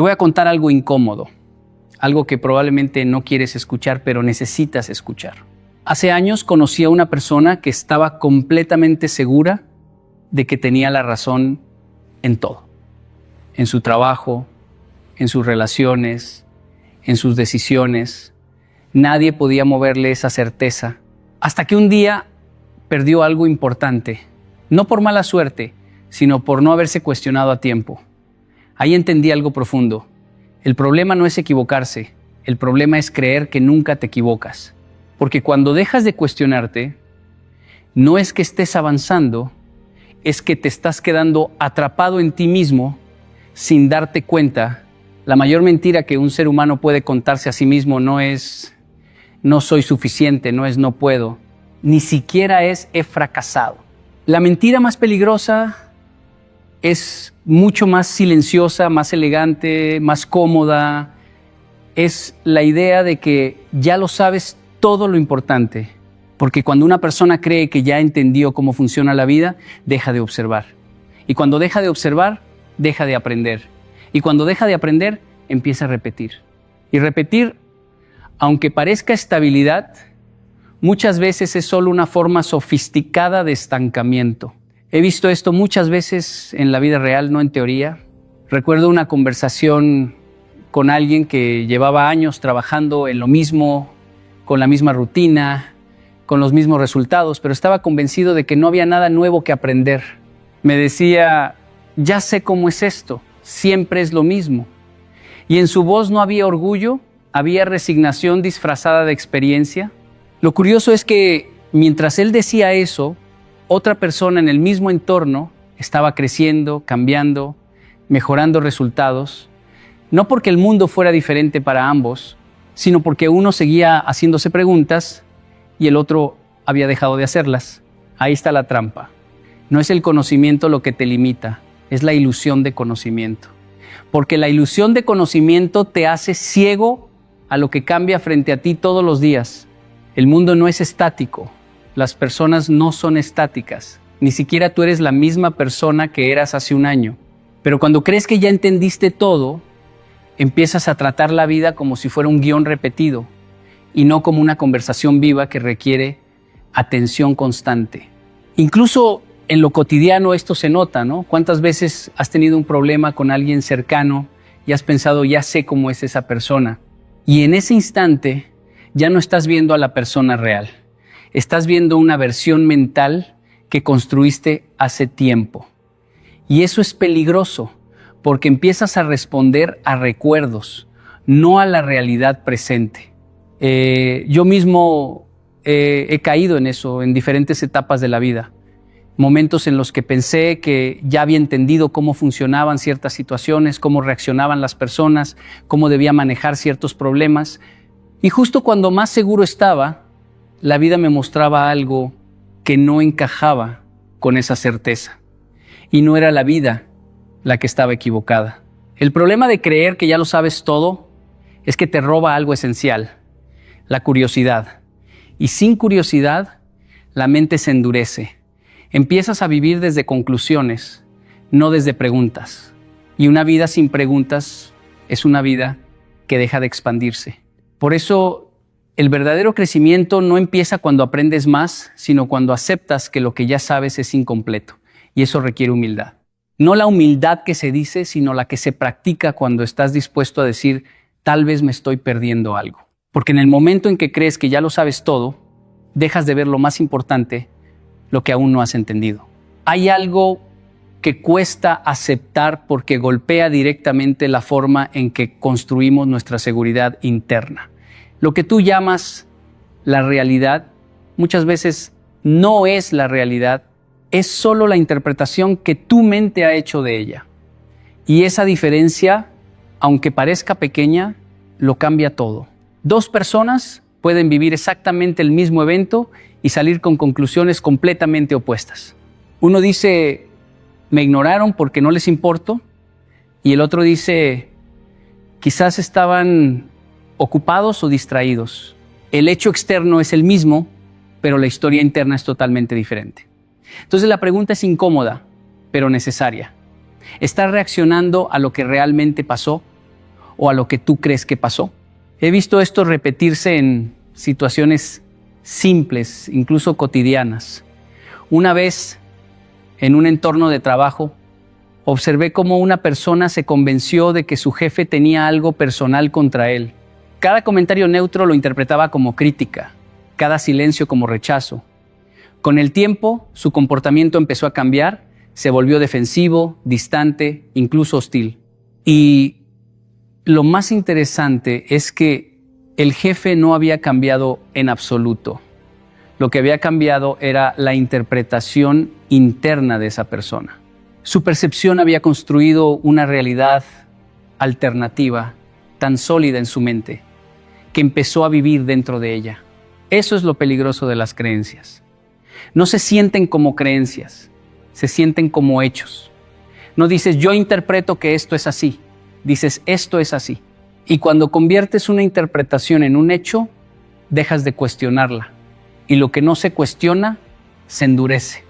Te voy a contar algo incómodo, algo que probablemente no quieres escuchar, pero necesitas escuchar. Hace años conocí a una persona que estaba completamente segura de que tenía la razón en todo. En su trabajo, en sus relaciones, en sus decisiones. Nadie podía moverle esa certeza. Hasta que un día perdió algo importante. No por mala suerte, sino por no haberse cuestionado a tiempo. Ahí entendí algo profundo. El problema no es equivocarse. El problema es creer que nunca te equivocas. Porque cuando dejas de cuestionarte, no es que estés avanzando, es que te estás quedando atrapado en ti mismo sin darte cuenta. La mayor mentira que un ser humano puede contarse a sí mismo no es no soy suficiente, no es no puedo, ni siquiera es he fracasado. La mentira más peligrosa es mucho más silenciosa, más elegante, más cómoda. Es la idea de que ya lo sabes todo lo importante. Porque cuando una persona cree que ya entendió cómo funciona la vida, deja de observar. Y cuando deja de observar, deja de aprender. Y cuando deja de aprender, empieza a repetir. Y repetir, aunque parezca estabilidad, muchas veces es solo una forma sofisticada de estancamiento. He visto esto muchas veces en la vida real, no en teoría. Recuerdo una conversación con alguien que llevaba años trabajando en lo mismo, con la misma rutina, con los mismos resultados, pero estaba convencido de que no había nada nuevo que aprender. Me decía, ya sé cómo es esto, siempre es lo mismo. Y en su voz no había orgullo, había resignación disfrazada de experiencia. Lo curioso es que mientras él decía eso, otra persona en el mismo entorno estaba creciendo, cambiando, mejorando resultados, no porque el mundo fuera diferente para ambos, sino porque uno seguía haciéndose preguntas y el otro había dejado de hacerlas. Ahí está la trampa. No es el conocimiento lo que te limita, es la ilusión de conocimiento. Porque la ilusión de conocimiento te hace ciego a lo que cambia frente a ti todos los días. El mundo no es estático, las personas no son estáticas, ni siquiera tú eres la misma persona que eras hace un año. Pero cuando crees que ya entendiste todo, empiezas a tratar la vida como si fuera un guión repetido y no como una conversación viva que requiere atención constante. Incluso en lo cotidiano esto se nota, ¿no? ¿Cuántas veces has tenido un problema con alguien cercano y has pensado, ya sé cómo es esa persona? Y en ese instante ya no estás viendo a la persona real. Estás viendo una versión mental que construiste hace tiempo. Y eso es peligroso, porque empiezas a responder a recuerdos, no a la realidad presente. Yo mismo he caído en eso en diferentes etapas de la vida. Momentos en los que pensé que ya había entendido cómo funcionaban ciertas situaciones, cómo reaccionaban las personas, cómo debía manejar ciertos problemas. Y justo cuando más seguro estaba, la vida me mostraba algo que no encajaba con esa certeza. Y no era la vida la que estaba equivocada. El problema de creer que ya lo sabes todo es que te roba algo esencial, la curiosidad. Y sin curiosidad, la mente se endurece. Empiezas a vivir desde conclusiones, no desde preguntas. Y una vida sin preguntas es una vida que deja de expandirse. Por eso, el verdadero crecimiento no empieza cuando aprendes más, sino cuando aceptas que lo que ya sabes es incompleto. Y eso requiere humildad. No la humildad que se dice, sino la que se practica cuando estás dispuesto a decir, tal vez me estoy perdiendo algo. Porque en el momento en que crees que ya lo sabes todo, dejas de ver lo más importante, lo que aún no has entendido. Hay algo que cuesta aceptar porque golpea directamente la forma en que construimos nuestra seguridad interna. Lo que tú llamas la realidad, muchas veces no es la realidad, es solo la interpretación que tu mente ha hecho de ella. Y esa diferencia, aunque parezca pequeña, lo cambia todo. Dos personas pueden vivir exactamente el mismo evento y salir con conclusiones completamente opuestas. Uno dice, me ignoraron porque no les importo, y el otro dice, quizás estaban ocupados o distraídos. El hecho externo es el mismo, pero la historia interna es totalmente diferente. Entonces la pregunta es incómoda, pero necesaria. ¿Estás reaccionando a lo que realmente pasó o a lo que tú crees que pasó. He visto esto repetirse en situaciones simples, incluso cotidianas. Una vez, en un entorno de trabajo, observé cómo una persona se convenció de que su jefe tenía algo personal contra él. Cada comentario neutro lo interpretaba como crítica, cada silencio como rechazo. Con el tiempo, su comportamiento empezó a cambiar, se volvió defensivo, distante, incluso hostil. Y lo más interesante es que el jefe no había cambiado en absoluto. Lo que había cambiado era la interpretación interna de esa persona. Su percepción había construido una realidad alternativa, tan sólida en su mente, que empezó a vivir dentro de ella. Eso es lo peligroso de las creencias. No se sienten como creencias, se sienten como hechos. No dices, yo interpreto que esto es así. Dices, esto es así. Y cuando conviertes una interpretación en un hecho, dejas de cuestionarla. Y lo que no se cuestiona, se endurece.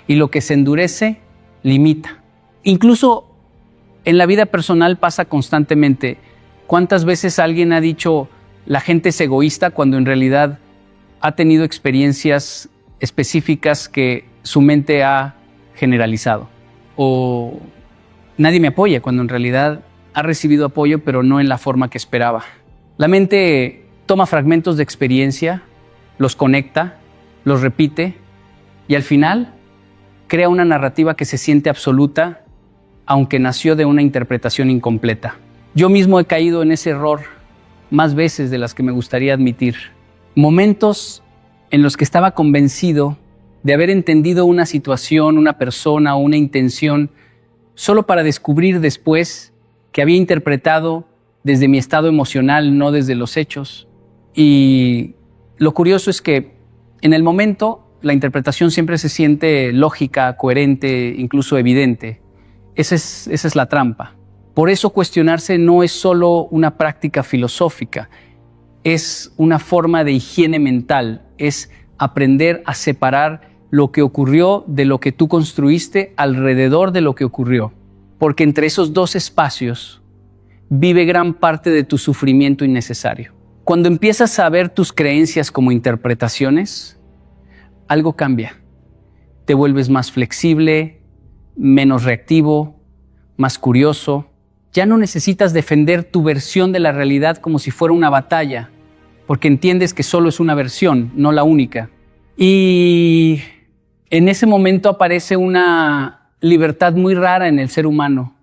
Y lo que se endurece, limita. Incluso en la vida personal pasa constantemente. ¿Cuántas veces alguien ha dicho, la gente es egoísta, cuando en realidad ha tenido experiencias específicas que su mente ha generalizado? O nadie me apoya, cuando en realidad ha recibido apoyo, pero no en la forma que esperaba. La mente toma fragmentos de experiencia, los conecta, los repite y al final crea una narrativa que se siente absoluta, aunque nació de una interpretación incompleta. Yo mismo he caído en ese error más veces de las que me gustaría admitir. Momentos en los que estaba convencido de haber entendido una situación, una persona o una intención, solo para descubrir después que había interpretado desde mi estado emocional, no desde los hechos. Y lo curioso es que en el momento la interpretación siempre se siente lógica, coherente, incluso evidente. Esa es la trampa. Por eso cuestionarse no es solo una práctica filosófica, es una forma de higiene mental, es aprender a separar lo que ocurrió de lo que tú construiste alrededor de lo que ocurrió. Porque entre esos dos espacios vive gran parte de tu sufrimiento innecesario. Cuando empiezas a ver tus creencias como interpretaciones, algo cambia. Te vuelves más flexible, menos reactivo, más curioso. Ya no necesitas defender tu versión de la realidad como si fuera una batalla, porque entiendes que solo es una versión, no la única. Y en ese momento aparece una libertad muy rara en el ser humano.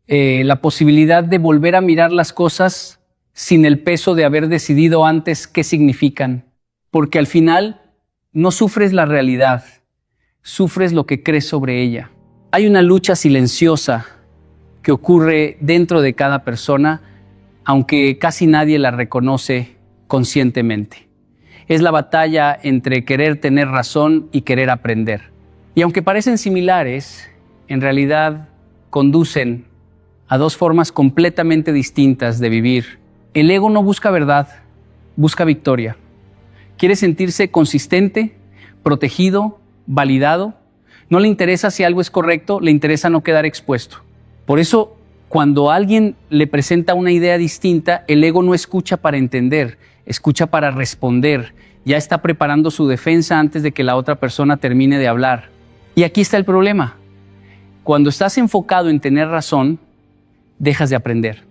La posibilidad de volver a mirar las cosas sin el peso de haber decidido antes qué significan. Porque al final no sufres la realidad, sufres lo que crees sobre ella. Hay una lucha silenciosa que ocurre dentro de cada persona, aunque casi nadie la reconoce conscientemente. Es la batalla entre querer tener razón y querer aprender. Y aunque parecen similares, en realidad conducen a dos formas completamente distintas de vivir. El ego no busca verdad, busca victoria. Quiere sentirse consistente, protegido, validado. No le interesa si algo es correcto, le interesa no quedar expuesto. Por eso, cuando alguien le presenta una idea distinta, el ego no escucha para entender, escucha para responder. Ya está preparando su defensa antes de que la otra persona termine de hablar. Y aquí está el problema. Cuando estás enfocado en tener razón, dejas de aprender.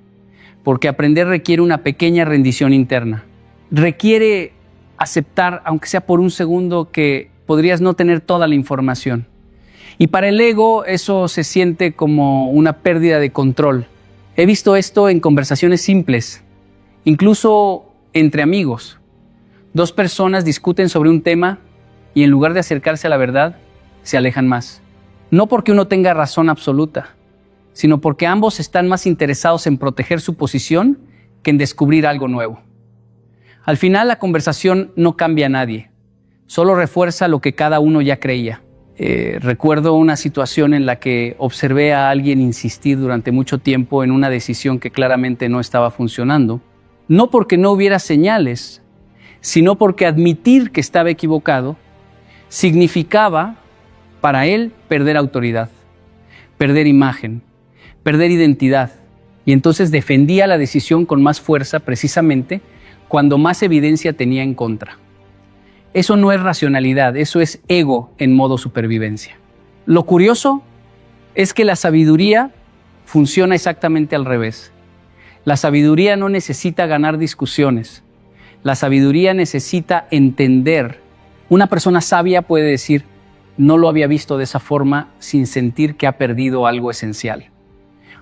Porque aprender requiere una pequeña rendición interna. Requiere aceptar, aunque sea por un segundo, que podrías no tener toda la información. Y para el ego eso se siente como una pérdida de control. He visto esto en conversaciones simples, incluso entre amigos. Dos personas discuten sobre un tema y en lugar de acercarse a la verdad, se alejan más. No porque uno tenga razón absoluta, sino porque ambos están más interesados en proteger su posición que en descubrir algo nuevo. Al final la conversación no cambia a nadie, solo refuerza lo que cada uno ya creía. Recuerdo una situación en la que observé a alguien insistir durante mucho tiempo en una decisión que claramente no estaba funcionando, no porque no hubiera señales, sino porque admitir que estaba equivocado significaba para él perder autoridad, perder imagen, perder identidad. Y entonces defendía la decisión con más fuerza precisamente cuando más evidencia tenía en contra. Eso no es racionalidad, eso es ego en modo supervivencia. Lo curioso es que la sabiduría funciona exactamente al revés. La sabiduría no necesita ganar discusiones. La sabiduría necesita entender. Una persona sabia puede decir, no lo había visto de esa forma sin sentir que ha perdido algo esencial.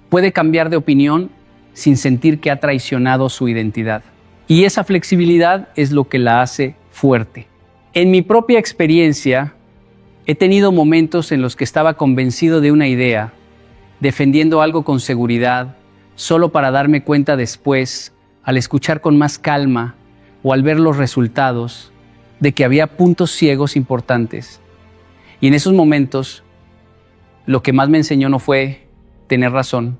Puede cambiar de opinión sin sentir que ha traicionado su identidad. Y esa flexibilidad es lo que la hace fuerte. En mi propia experiencia, he tenido momentos en los que estaba convencido de una idea, defendiendo algo con seguridad, solo para darme cuenta después, al escuchar con más calma o al ver los resultados, de que había puntos ciegos importantes. Y en esos momentos, lo que más me enseñó no fue tener razón,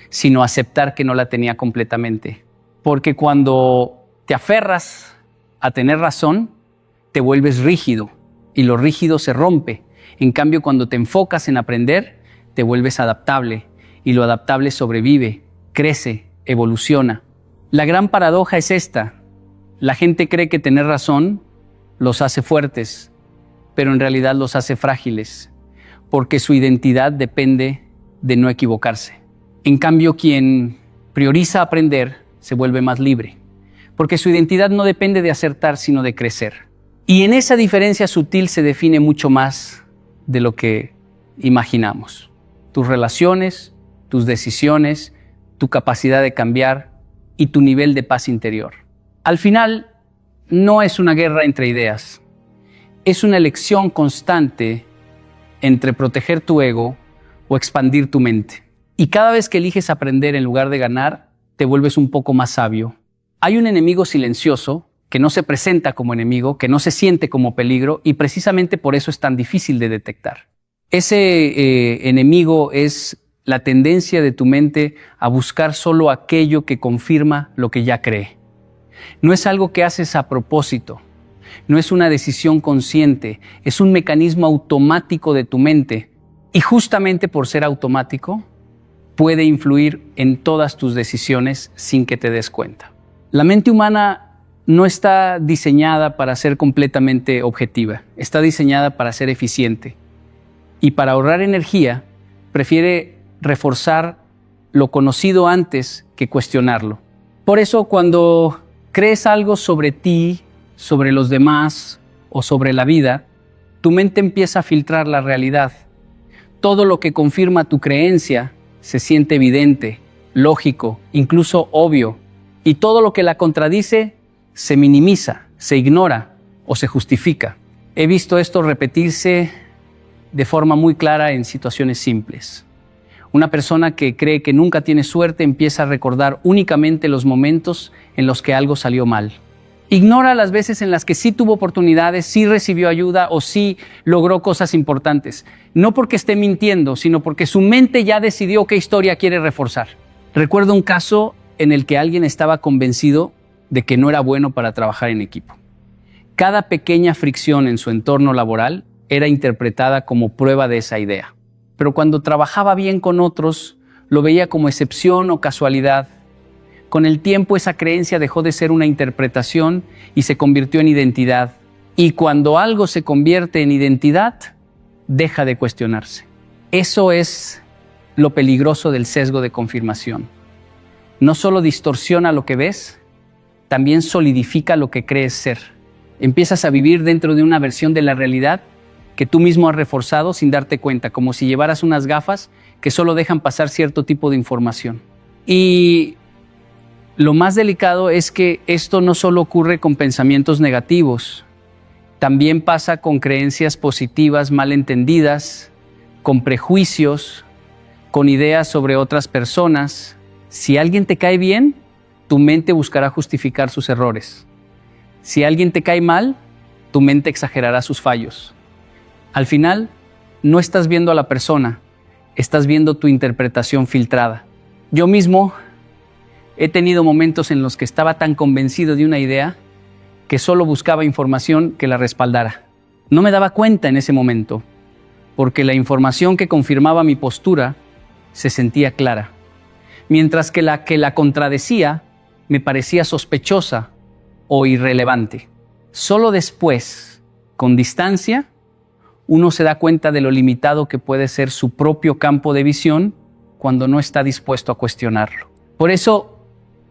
sino aceptar que no la tenía completamente. Porque cuando te aferras a tener razón, te vuelves rígido y lo rígido se rompe. En cambio, cuando te enfocas en aprender, te vuelves adaptable y lo adaptable sobrevive, crece, evoluciona. La gran paradoja es esta. La gente cree que tener razón los hace fuertes, pero en realidad los hace frágiles, porque su identidad depende de no equivocarse. En cambio, quien prioriza aprender se vuelve más libre, porque su identidad no depende de acertar, sino de crecer. Y en esa diferencia sutil se define mucho más de lo que imaginamos. Tus relaciones, tus decisiones, tu capacidad de cambiar y tu nivel de paz interior. Al final, no es una guerra entre ideas. Es una elección constante entre proteger tu ego o expandir tu mente. Y cada vez que eliges aprender en lugar de ganar, te vuelves un poco más sabio. Hay un enemigo silencioso que no se presenta como enemigo, que no se siente como peligro y precisamente por eso es tan difícil de detectar. Ese enemigo es la tendencia de tu mente a buscar solo aquello que confirma lo que ya cree. No es algo que haces a propósito, no es una decisión consciente, es un mecanismo automático de tu mente y justamente por ser automático puede influir en todas tus decisiones sin que te des cuenta. La mente humana no está diseñada para ser completamente objetiva, está diseñada para ser eficiente. Y para ahorrar energía, prefiere reforzar lo conocido antes que cuestionarlo. Por eso, cuando crees algo sobre ti, sobre los demás o sobre la vida, tu mente empieza a filtrar la realidad. Todo lo que confirma tu creencia se siente evidente, lógico, incluso obvio. Y todo lo que la contradice se minimiza, se ignora o se justifica. He visto esto repetirse de forma muy clara en situaciones simples. Una persona que cree que nunca tiene suerte empieza a recordar únicamente los momentos en los que algo salió mal. Ignora las veces en las que sí tuvo oportunidades, sí recibió ayuda o sí logró cosas importantes. No porque esté mintiendo, sino porque su mente ya decidió qué historia quiere reforzar. Recuerdo un caso en el que alguien estaba convencido de que no era bueno para trabajar en equipo. Cada pequeña fricción en su entorno laboral era interpretada como prueba de esa idea. Pero cuando trabajaba bien con otros, lo veía como excepción o casualidad. Con el tiempo esa creencia dejó de ser una interpretación y se convirtió en identidad. Y cuando algo se convierte en identidad, deja de cuestionarse. Eso es lo peligroso del sesgo de confirmación. No solo distorsiona lo que ves, también solidifica lo que crees ser. Empiezas a vivir dentro de una versión de la realidad que tú mismo has reforzado sin darte cuenta, como si llevaras unas gafas que solo dejan pasar cierto tipo de información. Y lo más delicado es que esto no solo ocurre con pensamientos negativos, también pasa con creencias positivas mal entendidas, con prejuicios, con ideas sobre otras personas. Si alguien te cae bien, tu mente buscará justificar sus errores. Si alguien te cae mal, tu mente exagerará sus fallos. Al final, no estás viendo a la persona, estás viendo tu interpretación filtrada. Yo mismo he tenido momentos en los que estaba tan convencido de una idea que solo buscaba información que la respaldara. No me daba cuenta en ese momento, porque la información que confirmaba mi postura se sentía clara. mientras que la contradecía me parecía sospechosa o irrelevante. Solo después, con distancia, uno se da cuenta de lo limitado que puede ser su propio campo de visión cuando no está dispuesto a cuestionarlo. Por eso,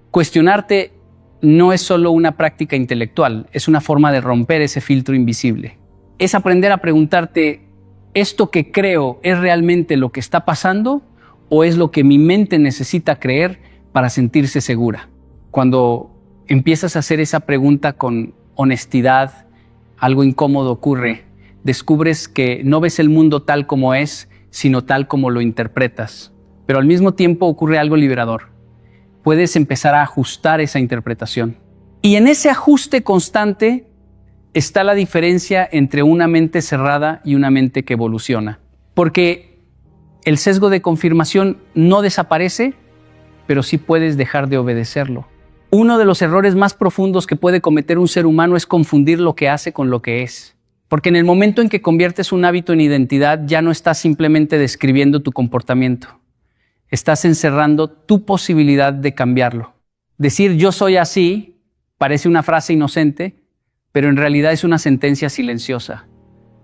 cuestionarte no es solo una práctica intelectual, es una forma de romper ese filtro invisible. Es aprender a preguntarte, ¿esto que creo es realmente lo que está pasando o es lo que mi mente necesita creer para sentirse segura? Cuando empiezas a hacer esa pregunta con honestidad, algo incómodo ocurre. Descubres que no ves el mundo tal como es, sino tal como lo interpretas. Pero al mismo tiempo ocurre algo liberador. Puedes empezar a ajustar esa interpretación. Y en ese ajuste constante está la diferencia entre una mente cerrada y una mente que evoluciona. Porque el sesgo de confirmación no desaparece, pero sí puedes dejar de obedecerlo. Uno de los errores más profundos que puede cometer un ser humano es confundir lo que hace con lo que es. Porque en el momento en que conviertes un hábito en identidad, ya no estás simplemente describiendo tu comportamiento. Estás encerrando tu posibilidad de cambiarlo. Decir yo soy así parece una frase inocente, pero en realidad es una sentencia silenciosa.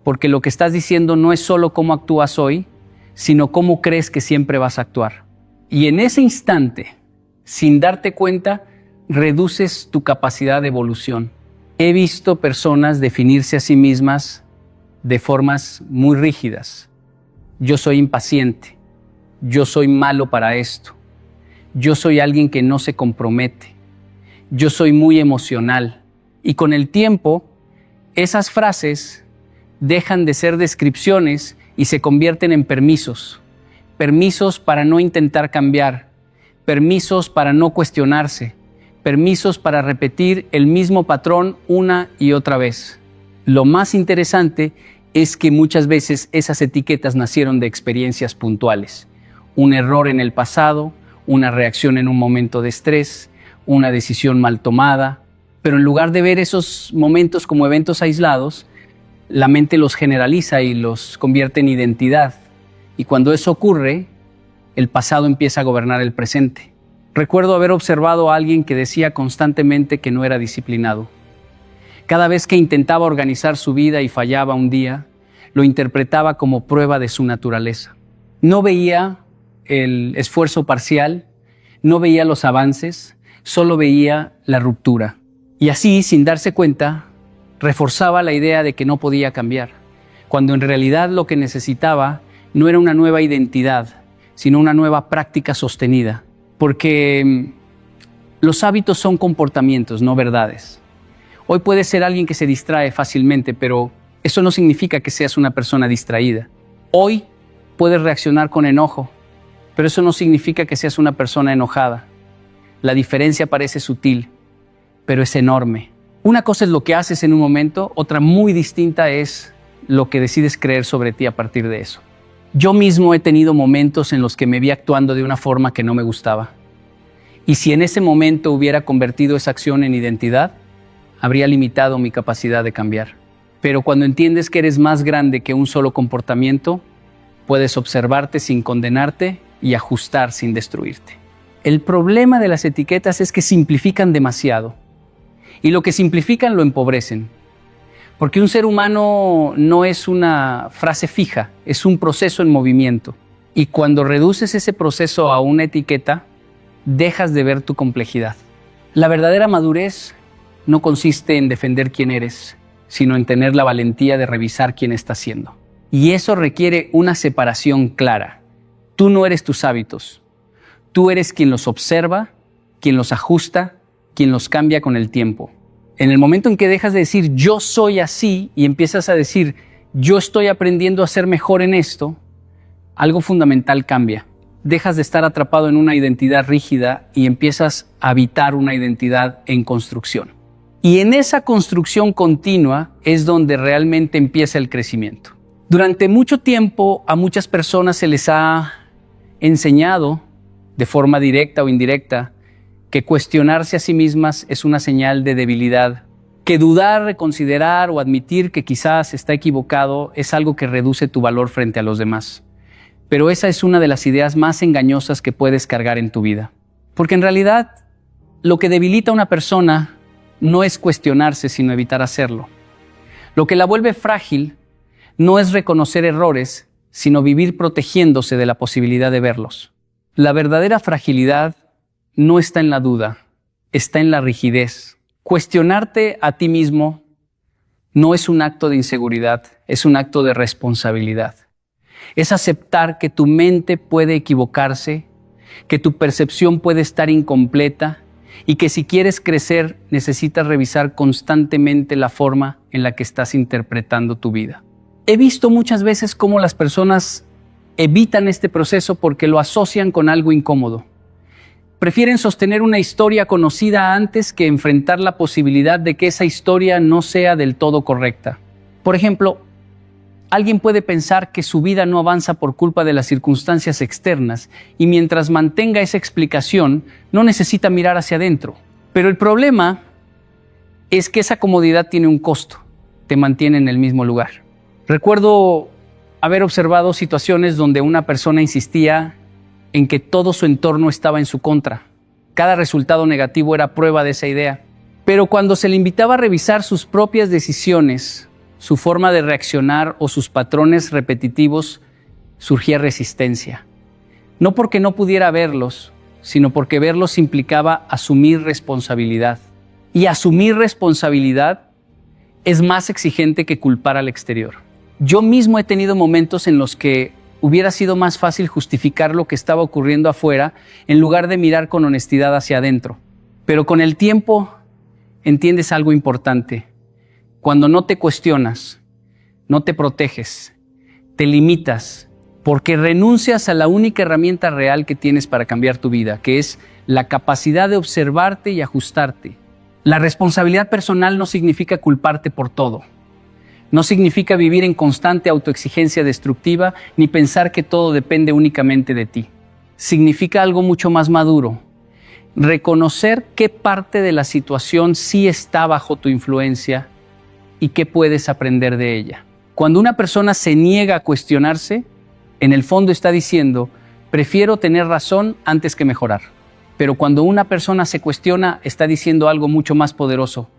Porque lo que estás diciendo no es solo cómo actúas hoy, sino cómo crees que siempre vas a actuar. Y en ese instante, sin darte cuenta, reduces tu capacidad de evolución. He visto personas definirse a sí mismas de formas muy rígidas. Yo soy impaciente. Yo soy malo para esto. Yo soy alguien que no se compromete. Yo soy muy emocional. Y con el tiempo, esas frases dejan de ser descripciones y se convierten en permisos. Permisos para no intentar cambiar. Permisos para no cuestionarse. Permisos para repetir el mismo patrón una y otra vez. Lo más interesante es que muchas veces esas etiquetas nacieron de experiencias puntuales. Un error en el pasado, una reacción en un momento de estrés, una decisión mal tomada. Pero en lugar de ver esos momentos como eventos aislados, la mente los generaliza y los convierte en identidad. Y cuando eso ocurre, el pasado empieza a gobernar el presente. Recuerdo haber observado a alguien que decía constantemente que no era disciplinado. Cada vez que intentaba organizar su vida y fallaba un día, lo interpretaba como prueba de su naturaleza. No veía el esfuerzo parcial, no veía los avances, solo veía la ruptura. Y así, sin darse cuenta, reforzaba la idea de que no podía cambiar, cuando en realidad lo que necesitaba no era una nueva identidad, sino una nueva práctica sostenida. Porque los hábitos son comportamientos, no verdades. Hoy puedes ser alguien que se distrae fácilmente, pero eso no significa que seas una persona distraída. Hoy puedes reaccionar con enojo, pero eso no significa que seas una persona enojada. La diferencia parece sutil, pero es enorme. Una cosa es lo que haces en un momento, otra muy distinta es lo que decides creer sobre ti a partir de eso. Yo mismo he tenido momentos en los que me vi actuando de una forma que no me gustaba. Y si en ese momento hubiera convertido esa acción en identidad, habría limitado mi capacidad de cambiar. Pero cuando entiendes que eres más grande que un solo comportamiento, puedes observarte sin condenarte y ajustar sin destruirte. El problema de las etiquetas es que simplifican demasiado. Y lo que simplifican lo empobrecen. Porque un ser humano no es una frase fija, es un proceso en movimiento. Y cuando reduces ese proceso a una etiqueta, dejas de ver tu complejidad. La verdadera madurez no consiste en defender quién eres, sino en tener la valentía de revisar quién estás siendo. Y eso requiere una separación clara. Tú no eres tus hábitos. Tú eres quien los observa, quien los ajusta, quien los cambia con el tiempo. En el momento en que dejas de decir yo soy así y empiezas a decir yo estoy aprendiendo a ser mejor en esto, algo fundamental cambia. Dejas de estar atrapado en una identidad rígida y empiezas a habitar una identidad en construcción. Y en esa construcción continua es donde realmente empieza el crecimiento. Durante mucho tiempo a muchas personas se les ha enseñado de forma directa o indirecta que cuestionarse a sí mismas es una señal de debilidad, que dudar, reconsiderar o admitir que quizás está equivocado es algo que reduce tu valor frente a los demás. Pero esa es una de las ideas más engañosas que puedes cargar en tu vida. Porque en realidad, lo que debilita a una persona no es cuestionarse, sino evitar hacerlo. Lo que la vuelve frágil no es reconocer errores, sino vivir protegiéndose de la posibilidad de verlos. La verdadera fragilidad no está en la duda, está en la rigidez. Cuestionarte a ti mismo no es un acto de inseguridad, es un acto de responsabilidad. Es aceptar que tu mente puede equivocarse, que tu percepción puede estar incompleta y que si quieres crecer necesitas revisar constantemente la forma en la que estás interpretando tu vida. He visto muchas veces cómo las personas evitan este proceso porque lo asocian con algo incómodo. Prefieren sostener una historia conocida antes que enfrentar la posibilidad de que esa historia no sea del todo correcta. Por ejemplo, alguien puede pensar que su vida no avanza por culpa de las circunstancias externas y mientras mantenga esa explicación, no necesita mirar hacia adentro. Pero el problema es que esa comodidad tiene un costo, te mantiene en el mismo lugar. Recuerdo haber observado situaciones donde una persona insistía en que todo su entorno estaba en su contra. Cada resultado negativo era prueba de esa idea. Pero cuando se le invitaba a revisar sus propias decisiones, su forma de reaccionar o sus patrones repetitivos, surgía resistencia. No porque no pudiera verlos, sino porque verlos implicaba asumir responsabilidad. Y asumir responsabilidad es más exigente que culpar al exterior. Yo mismo he tenido momentos en los que hubiera sido más fácil justificar lo que estaba ocurriendo afuera en lugar de mirar con honestidad hacia adentro. Pero con el tiempo entiendes algo importante. Cuando no te cuestionas, no te proteges, te limitas, porque renuncias a la única herramienta real que tienes para cambiar tu vida, que es la capacidad de observarte y ajustarte. La responsabilidad personal no significa culparte por todo. No significa vivir en constante autoexigencia destructiva ni pensar que todo depende únicamente de ti. Significa algo mucho más maduro. Reconocer qué parte de la situación sí está bajo tu influencia y qué puedes aprender de ella. Cuando una persona se niega a cuestionarse, en el fondo está diciendo, prefiero tener razón antes que mejorar. Pero cuando una persona se cuestiona, está diciendo algo mucho más poderoso.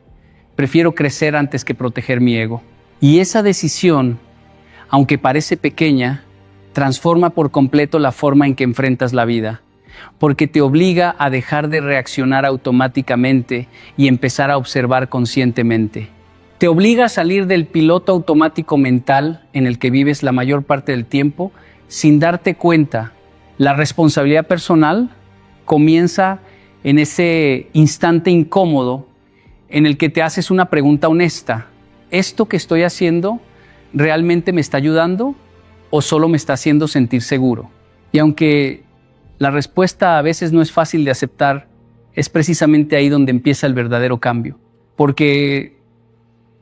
Prefiero crecer antes que proteger mi ego. Y esa decisión, aunque parece pequeña, transforma por completo la forma en que enfrentas la vida, porque te obliga a dejar de reaccionar automáticamente y empezar a observar conscientemente. Te obliga a salir del piloto automático mental en el que vives la mayor parte del tiempo sin darte cuenta. La responsabilidad personal comienza en ese instante incómodo en el que te haces una pregunta honesta. ¿Esto que estoy haciendo realmente me está ayudando o solo me está haciendo sentir seguro? Y aunque la respuesta a veces no es fácil de aceptar, es precisamente ahí donde empieza el verdadero cambio. Porque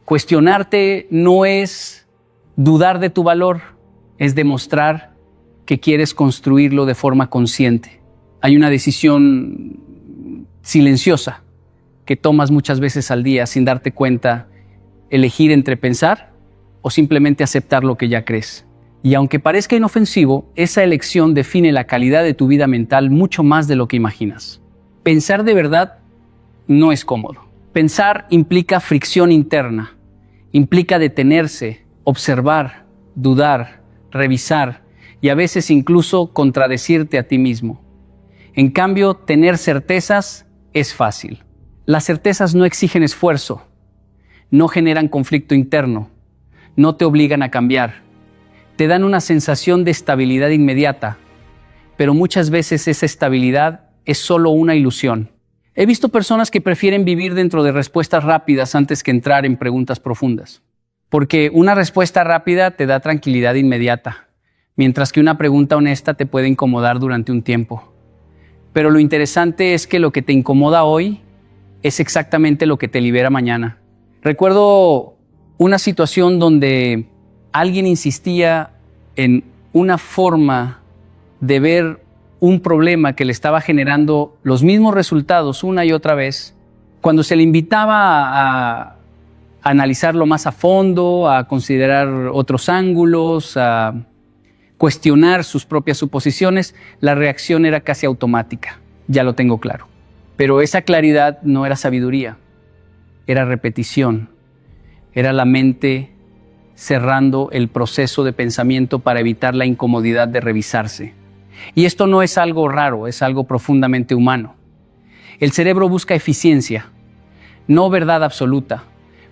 cuestionarte no es dudar de tu valor, es demostrar que quieres construirlo de forma consciente. Hay una decisión silenciosa que tomas muchas veces al día sin darte cuenta. Elegir entre pensar o simplemente aceptar lo que ya crees. Y aunque parezca inofensivo, esa elección define la calidad de tu vida mental mucho más de lo que imaginas. Pensar de verdad no es cómodo. Pensar implica fricción interna, implica detenerse, observar, dudar, revisar y a veces incluso contradecirte a ti mismo. En cambio, tener certezas es fácil. Las certezas no exigen esfuerzo. No generan conflicto interno, no te obligan a cambiar, te dan una sensación de estabilidad inmediata, pero muchas veces esa estabilidad es solo una ilusión. He visto personas que prefieren vivir dentro de respuestas rápidas antes que entrar en preguntas profundas, porque una respuesta rápida te da tranquilidad inmediata, mientras que una pregunta honesta te puede incomodar durante un tiempo. Pero lo interesante es que lo que te incomoda hoy es exactamente lo que te libera mañana. Recuerdo una situación donde alguien insistía en una forma de ver un problema que le estaba generando los mismos resultados una y otra vez. Cuando se le invitaba a analizarlo más a fondo, a considerar otros ángulos, a cuestionar sus propias suposiciones, la reacción era casi automática. Ya lo tengo claro. Pero esa claridad no era sabiduría, era repetición. Era la mente cerrando el proceso de pensamiento para evitar la incomodidad de revisarse. Y esto no es algo raro, es algo profundamente humano. El cerebro busca eficiencia, no verdad absoluta.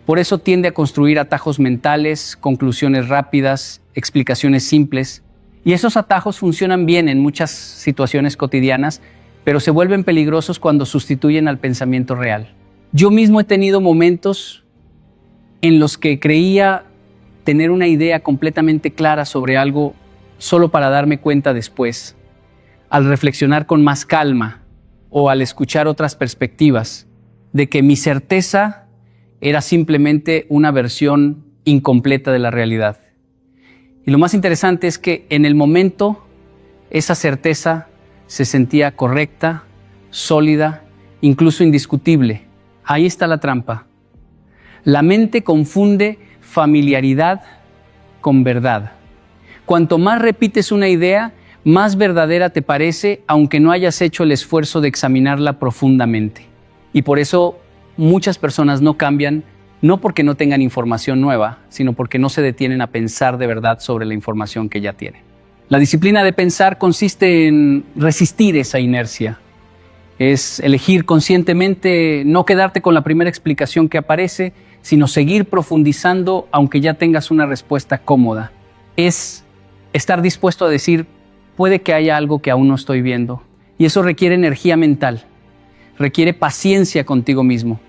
Por eso tiende a construir atajos mentales, conclusiones rápidas, explicaciones simples. Y esos atajos funcionan bien en muchas situaciones cotidianas, pero se vuelven peligrosos cuando sustituyen al pensamiento real. Yo mismo he tenido momentos en los que creía tener una idea completamente clara sobre algo solo para darme cuenta después, al reflexionar con más calma o al escuchar otras perspectivas, de que mi certeza era simplemente una versión incompleta de la realidad. Y lo más interesante es que en el momento esa certeza se sentía correcta, sólida, incluso indiscutible. Ahí está la trampa. La mente confunde familiaridad con verdad. Cuanto más repites una idea, más verdadera te parece, aunque no hayas hecho el esfuerzo de examinarla profundamente. Y por eso muchas personas no cambian, no porque no tengan información nueva, sino porque no se detienen a pensar de verdad sobre la información que ya tienen. La disciplina de pensar consiste en resistir esa inercia. Es elegir conscientemente no quedarte con la primera explicación que aparece, sino seguir profundizando aunque ya tengas una respuesta cómoda. Es estar dispuesto a decir, puede que haya algo que aún no estoy viendo. Y eso requiere energía mental, requiere paciencia contigo mismo,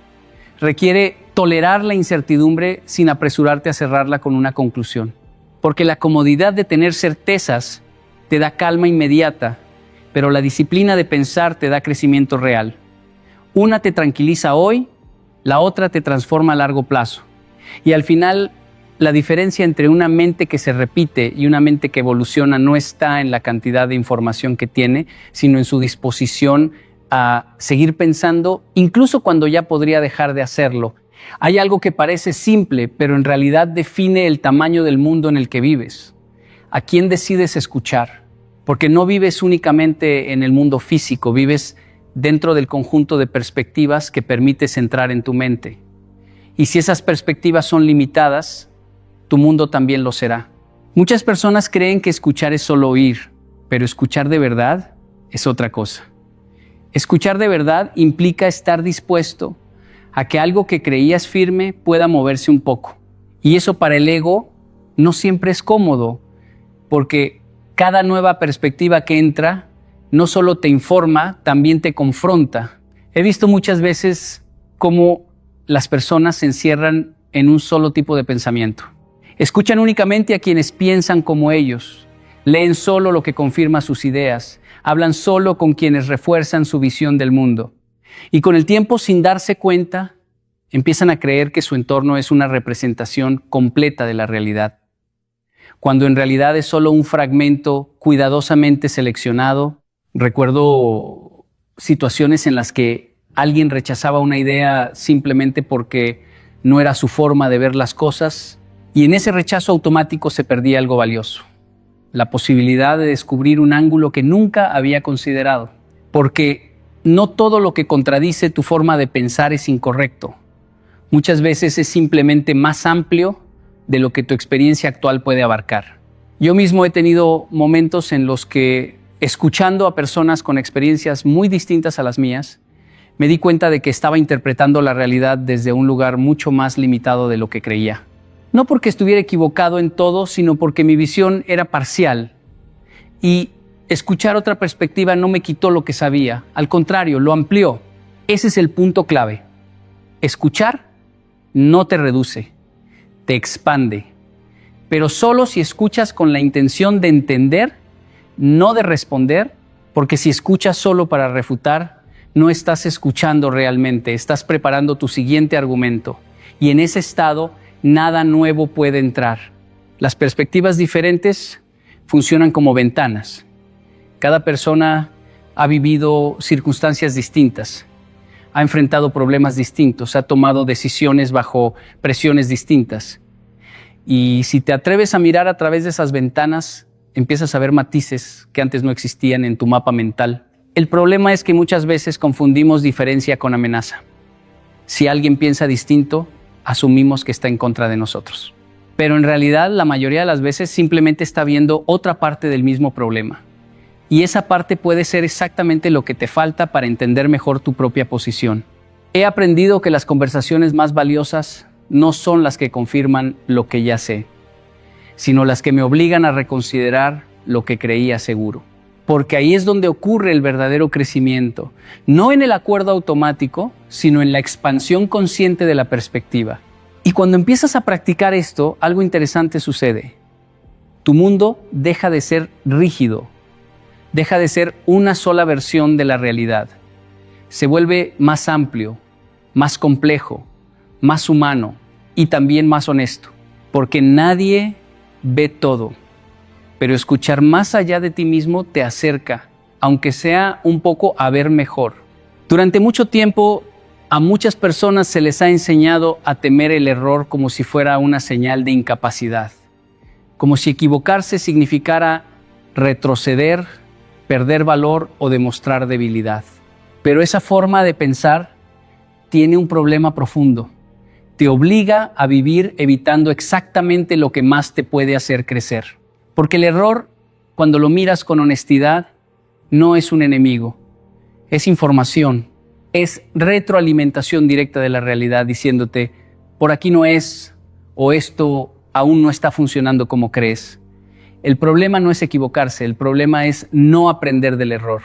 requiere tolerar la incertidumbre sin apresurarte a cerrarla con una conclusión. Porque la comodidad de tener certezas te da calma inmediata, pero la disciplina de pensar te da crecimiento real. Una te tranquiliza hoy, la otra te transforma a largo plazo. Y al final, la diferencia entre una mente que se repite y una mente que evoluciona no está en la cantidad de información que tiene, sino en su disposición a seguir pensando, incluso cuando ya podría dejar de hacerlo. Hay algo que parece simple, pero en realidad define el tamaño del mundo en el que vives. ¿A quién decides escuchar? Porque no vives únicamente en el mundo físico, vives dentro del conjunto de perspectivas que permites entrar en tu mente. Y si esas perspectivas son limitadas, tu mundo también lo será. Muchas personas creen que escuchar es solo oír, pero escuchar de verdad es otra cosa. Escuchar de verdad implica estar dispuesto a que algo que creías firme pueda moverse un poco. Y eso para el ego no siempre es cómodo, porque cada nueva perspectiva que entra no solo te informa, también te confronta. He visto muchas veces cómo las personas se encierran en un solo tipo de pensamiento. Escuchan únicamente a quienes piensan como ellos, leen solo lo que confirma sus ideas, hablan solo con quienes refuerzan su visión del mundo. Y con el tiempo, sin darse cuenta, empiezan a creer que su entorno es una representación completa de la realidad, cuando en realidad es solo un fragmento cuidadosamente seleccionado. Recuerdo situaciones en las que alguien rechazaba una idea simplemente porque no era su forma de ver las cosas, y en ese rechazo automático se perdía algo valioso, la posibilidad de descubrir un ángulo que nunca había considerado, porque no todo lo que contradice tu forma de pensar es incorrecto. Muchas veces es simplemente más amplio de lo que tu experiencia actual puede abarcar. Yo mismo he tenido momentos en los que, escuchando a personas con experiencias muy distintas a las mías, me di cuenta de que estaba interpretando la realidad desde un lugar mucho más limitado de lo que creía. No porque estuviera equivocado en todo, sino porque mi visión era parcial. Y escuchar otra perspectiva no me quitó lo que sabía, al contrario, lo amplió. Ese es el punto clave. Escuchar no te reduce, te expande. Pero solo si escuchas con la intención de entender, no de responder, porque si escuchas solo para refutar, no estás escuchando realmente, estás preparando tu siguiente argumento. Y en ese estado, nada nuevo puede entrar. Las perspectivas diferentes funcionan como ventanas. Cada persona ha vivido circunstancias distintas, ha enfrentado problemas distintos, ha tomado decisiones bajo presiones distintas. Y si te atreves a mirar a través de esas ventanas, empiezas a ver matices que antes no existían en tu mapa mental. El problema es que muchas veces confundimos diferencia con amenaza. Si alguien piensa distinto, asumimos que está en contra de nosotros. Pero en realidad, la mayoría de las veces simplemente está viendo otra parte del mismo problema. Y esa parte puede ser exactamente lo que te falta para entender mejor tu propia posición. He aprendido que las conversaciones más valiosas no son las que confirman lo que ya sé, sino las que me obligan a reconsiderar lo que creía seguro. Porque ahí es donde ocurre el verdadero crecimiento, no en el acuerdo automático, sino en la expansión consciente de la perspectiva. Y cuando empiezas a practicar esto, algo interesante sucede. Tu mundo deja de ser rígido, deja de ser una sola versión de la realidad. Se vuelve más amplio, más complejo, más humano y también más honesto, porque nadie ve todo. Pero escuchar más allá de ti mismo te acerca, aunque sea un poco a ver mejor. Durante mucho tiempo, a muchas personas se les ha enseñado a temer el error como si fuera una señal de incapacidad, como si equivocarse significara retroceder, perder valor o demostrar debilidad. Pero esa forma de pensar tiene un problema profundo. Te obliga a vivir evitando exactamente lo que más te puede hacer crecer. Porque el error, cuando lo miras con honestidad, no es un enemigo, es información, es retroalimentación directa de la realidad diciéndote, por aquí no es, o esto aún no está funcionando como crees. El problema no es equivocarse, el problema es no aprender del error.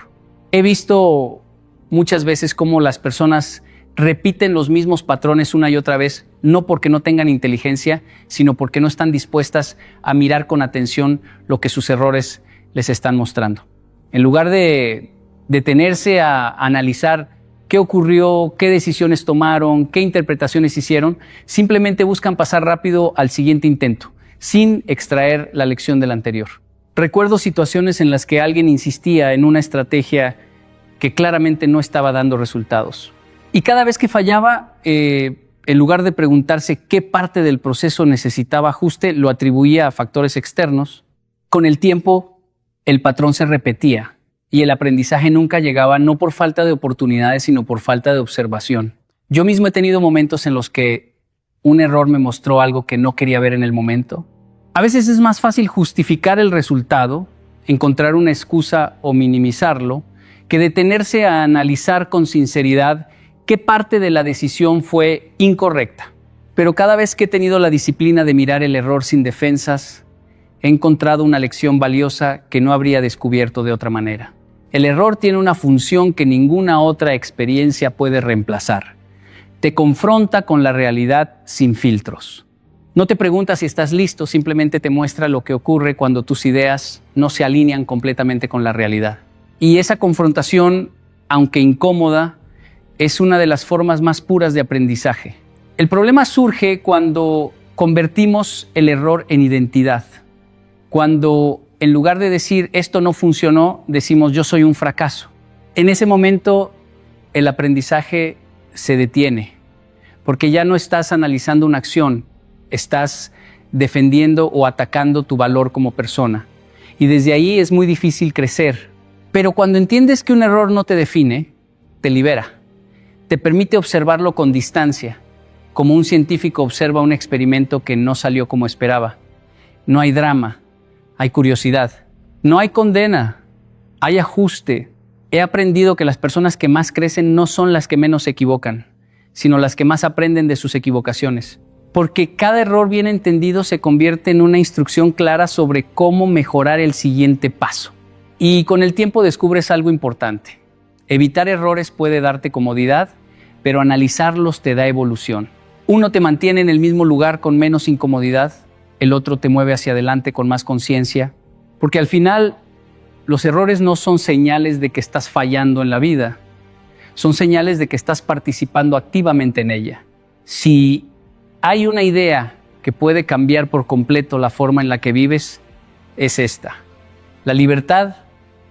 He visto muchas veces cómo las personas repiten los mismos patrones una y otra vez, no porque no tengan inteligencia, sino porque no están dispuestas a mirar con atención lo que sus errores les están mostrando. En lugar de detenerse a analizar qué ocurrió, qué decisiones tomaron, qué interpretaciones hicieron, simplemente buscan pasar rápido al siguiente intento, sin extraer la lección del anterior. Recuerdo situaciones en las que alguien insistía en una estrategia que claramente no estaba dando resultados. Y cada vez que fallaba, en lugar de preguntarse qué parte del proceso necesitaba ajuste, lo atribuía a factores externos. Con el tiempo, el patrón se repetía y el aprendizaje nunca llegaba, no por falta de oportunidades, sino por falta de observación. Yo mismo he tenido momentos en los que un error me mostró algo que no quería ver en el momento. A veces es más fácil justificar el resultado, encontrar una excusa o minimizarlo, que detenerse a analizar con sinceridad qué parte de la decisión fue incorrecta. Pero cada vez que he tenido la disciplina de mirar el error sin defensas, he encontrado una lección valiosa que no habría descubierto de otra manera. El error tiene una función que ninguna otra experiencia puede reemplazar. Te confronta con la realidad sin filtros. No te pregunta si estás listo, simplemente te muestra lo que ocurre cuando tus ideas no se alinean completamente con la realidad. Y esa confrontación, aunque incómoda, es una de las formas más puras de aprendizaje. El problema surge cuando convertimos el error en identidad. Cuando en lugar de decir esto no funcionó, decimos yo soy un fracaso. En ese momento el aprendizaje se detiene, porque ya no estás analizando una acción, estás defendiendo o atacando tu valor como persona. Y desde ahí es muy difícil crecer. Pero cuando entiendes que un error no te define, te libera. Te permite observarlo con distancia, como un científico observa un experimento que no salió como esperaba. No hay drama, hay curiosidad. No hay condena, hay ajuste. He aprendido que las personas que más crecen no son las que menos se equivocan, sino las que más aprenden de sus equivocaciones. Porque cada error bien entendido se convierte en una instrucción clara sobre cómo mejorar el siguiente paso. Y con el tiempo descubres algo importante. Evitar errores puede darte comodidad, pero analizarlos te da evolución. Uno te mantiene en el mismo lugar con menos incomodidad, el otro te mueve hacia adelante con más conciencia, porque al final los errores no son señales de que estás fallando en la vida, son señales de que estás participando activamente en ella. Si hay una idea que puede cambiar por completo la forma en la que vives, es esta. La libertad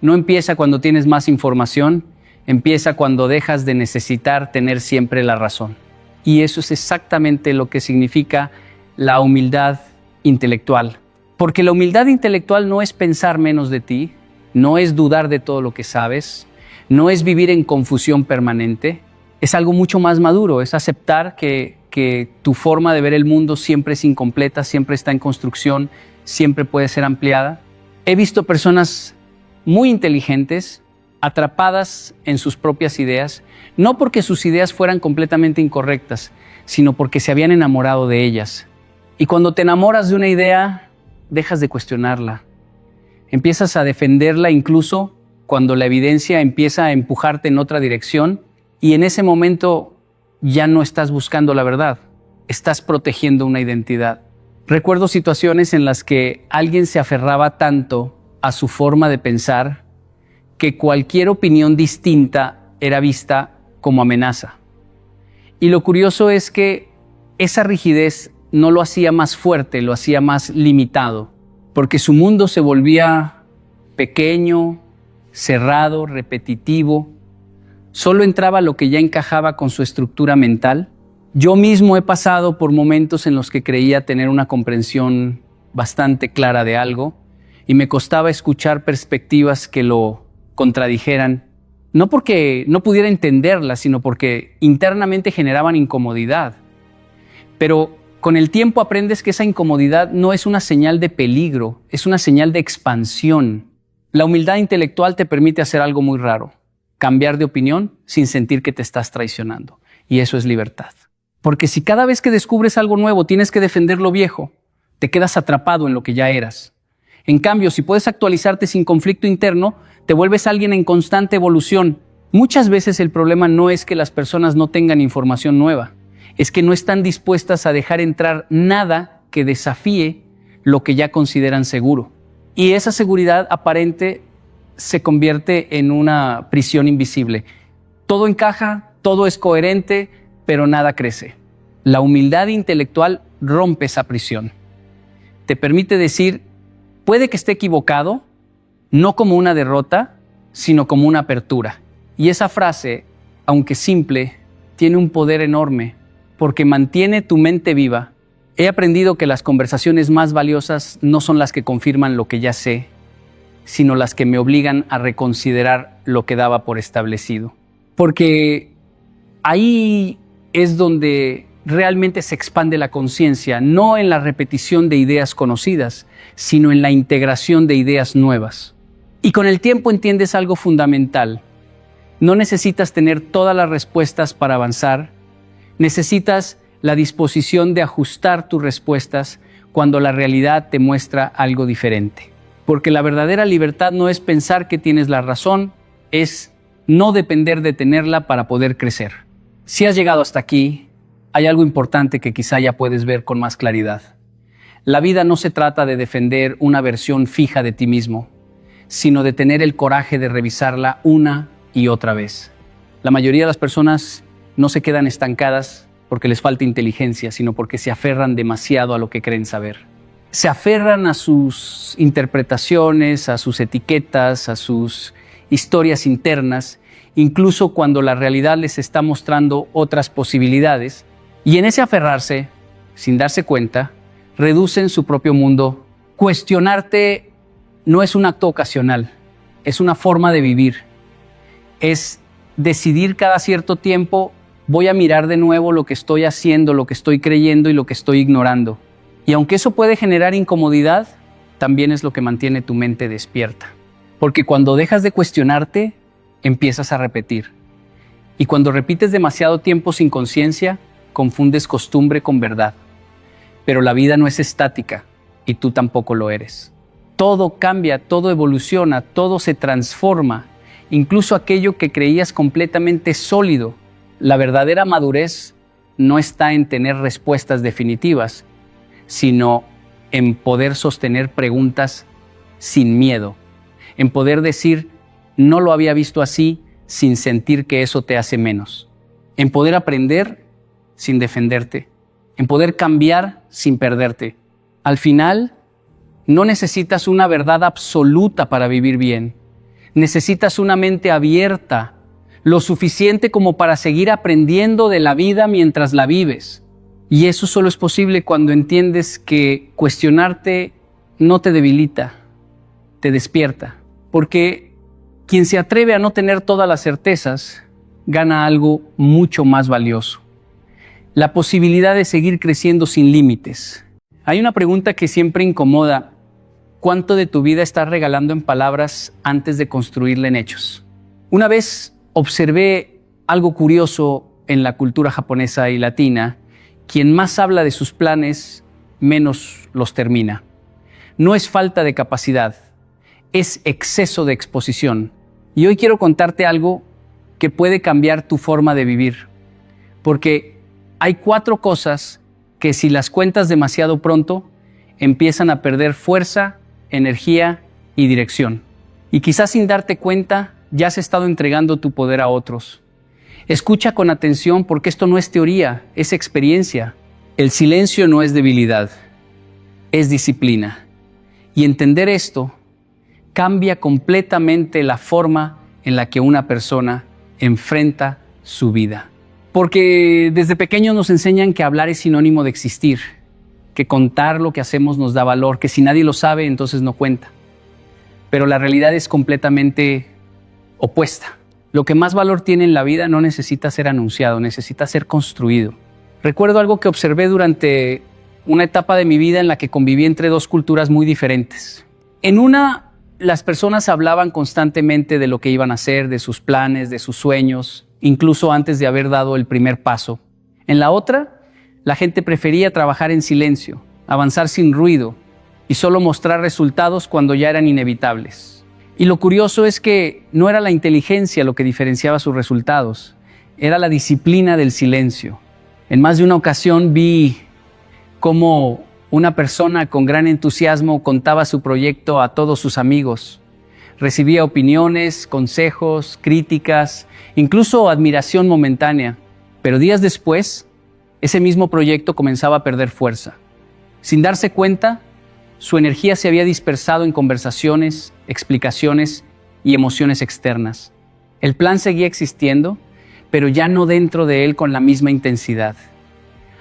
no empieza cuando tienes más información, empieza cuando dejas de necesitar tener siempre la razón. Y eso es exactamente lo que significa la humildad intelectual. Porque la humildad intelectual no es pensar menos de ti, no es dudar de todo lo que sabes, no es vivir en confusión permanente, es algo mucho más maduro, es aceptar que tu forma de ver el mundo siempre es incompleta, siempre está en construcción, siempre puede ser ampliada. He visto personas muy inteligentes, atrapadas en sus propias ideas, no porque sus ideas fueran completamente incorrectas, sino porque se habían enamorado de ellas. Y cuando te enamoras de una idea, dejas de cuestionarla. Empiezas a defenderla incluso cuando la evidencia empieza a empujarte en otra dirección, y en ese momento ya no estás buscando la verdad, estás protegiendo una identidad. Recuerdo situaciones en las que alguien se aferraba tanto a su forma de pensar que cualquier opinión distinta era vista como amenaza. Y lo curioso es que esa rigidez no lo hacía más fuerte, lo hacía más limitado, porque su mundo se volvía pequeño, cerrado, repetitivo. Solo entraba lo que ya encajaba con su estructura mental. Yo mismo he pasado por momentos en los que creía tener una comprensión bastante clara de algo y me costaba escuchar perspectivas que lo contradijeran, no porque no pudiera entenderlas, sino porque internamente generaban incomodidad. Pero con el tiempo aprendes que esa incomodidad no es una señal de peligro, es una señal de expansión. La humildad intelectual te permite hacer algo muy raro: cambiar de opinión sin sentir que te estás traicionando. Y eso es libertad. Porque si cada vez que descubres algo nuevo tienes que defender lo viejo, te quedas atrapado en lo que ya eras. En cambio, si puedes actualizarte sin conflicto interno, te vuelves alguien en constante evolución. Muchas veces el problema no es que las personas no tengan información nueva, es que no están dispuestas a dejar entrar nada que desafíe lo que ya consideran seguro. Y esa seguridad aparente se convierte en una prisión invisible. Todo encaja, todo es coherente, pero nada crece. La humildad intelectual rompe esa prisión. Te permite decir, puede que esté equivocado, no como una derrota, sino como una apertura. Y esa frase, aunque simple, tiene un poder enorme, porque mantiene tu mente viva. He aprendido que las conversaciones más valiosas no son las que confirman lo que ya sé, sino las que me obligan a reconsiderar lo que daba por establecido. Porque ahí es donde realmente se expande la conciencia, no en la repetición de ideas conocidas, sino en la integración de ideas nuevas. Y con el tiempo entiendes algo fundamental. No necesitas tener todas las respuestas para avanzar, necesitas la disposición de ajustar tus respuestas cuando la realidad te muestra algo diferente. Porque la verdadera libertad no es pensar que tienes la razón, es no depender de tenerla para poder crecer. Si has llegado hasta aquí, hay algo importante que quizá ya puedes ver con más claridad. La vida no se trata de defender una versión fija de ti mismo, sino de tener el coraje de revisarla una y otra vez. La mayoría de las personas no se quedan estancadas porque les falta inteligencia, sino porque se aferran demasiado a lo que creen saber. Se aferran a sus interpretaciones, a sus etiquetas, a sus historias internas, incluso cuando la realidad les está mostrando otras posibilidades. Y en ese aferrarse, sin darse cuenta, reducen su propio mundo. Cuestionarte no es un acto ocasional, es una forma de vivir. Es decidir cada cierto tiempo, voy a mirar de nuevo lo que estoy haciendo, lo que estoy creyendo y lo que estoy ignorando. Y aunque eso puede generar incomodidad, también es lo que mantiene tu mente despierta. Porque cuando dejas de cuestionarte, empiezas a repetir. Y cuando repites demasiado tiempo sin conciencia, confundes costumbre con verdad. Pero la vida no es estática y tú tampoco lo eres. Todo cambia, todo evoluciona, todo se transforma. Incluso aquello que creías completamente sólido. La verdadera madurez no está en tener respuestas definitivas, sino en poder sostener preguntas sin miedo, en poder decir, no lo había visto así, sin sentir que eso te hace menos, en poder aprender sin defenderte, en poder cambiar sin perderte. Al final, no necesitas una verdad absoluta para vivir bien, necesitas una mente abierta, lo suficiente como para seguir aprendiendo de la vida mientras la vives. Y eso solo es posible cuando entiendes que cuestionarte no te debilita, te despierta. Porque quien se atreve a no tener todas las certezas, gana algo mucho más valioso: la posibilidad de seguir creciendo sin límites. Hay una pregunta que siempre incomoda: ¿cuánto de tu vida estás regalando en palabras antes de construirla en hechos? Una vez observé algo curioso en la cultura japonesa y latina: quien más habla de sus planes, menos los termina. No es falta de capacidad, es exceso de exposición. Y hoy quiero contarte algo que puede cambiar tu forma de vivir. Porque hay 4 cosas que, si las cuentas demasiado pronto, empiezan a perder fuerza, energía y dirección. Y quizás sin darte cuenta, ya has estado entregando tu poder a otros. Escucha con atención, porque esto no es teoría, es experiencia. El silencio no es debilidad, es disciplina. Y entender esto cambia completamente la forma en la que una persona enfrenta su vida. Porque desde pequeños nos enseñan que hablar es sinónimo de existir, que contar lo que hacemos nos da valor, que si nadie lo sabe, entonces no cuenta. Pero la realidad es completamente opuesta. Lo que más valor tiene en la vida no necesita ser anunciado, necesita ser construido. Recuerdo algo que observé durante una etapa de mi vida en la que conviví entre 2 culturas muy diferentes. En una, las personas hablaban constantemente de lo que iban a hacer, de sus planes, de sus sueños, incluso antes de haber dado el primer paso. En la otra, la gente prefería trabajar en silencio, avanzar sin ruido y solo mostrar resultados cuando ya eran inevitables. Y lo curioso es que no era la inteligencia lo que diferenciaba sus resultados, era la disciplina del silencio. En más de una ocasión vi cómo una persona con gran entusiasmo contaba su proyecto a todos sus amigos. Recibía opiniones, consejos, críticas, incluso admiración momentánea. Pero días después, ese mismo proyecto comenzaba a perder fuerza. Sin darse cuenta, su energía se había dispersado en conversaciones, explicaciones y emociones externas. El plan seguía existiendo, pero ya no dentro de él con la misma intensidad.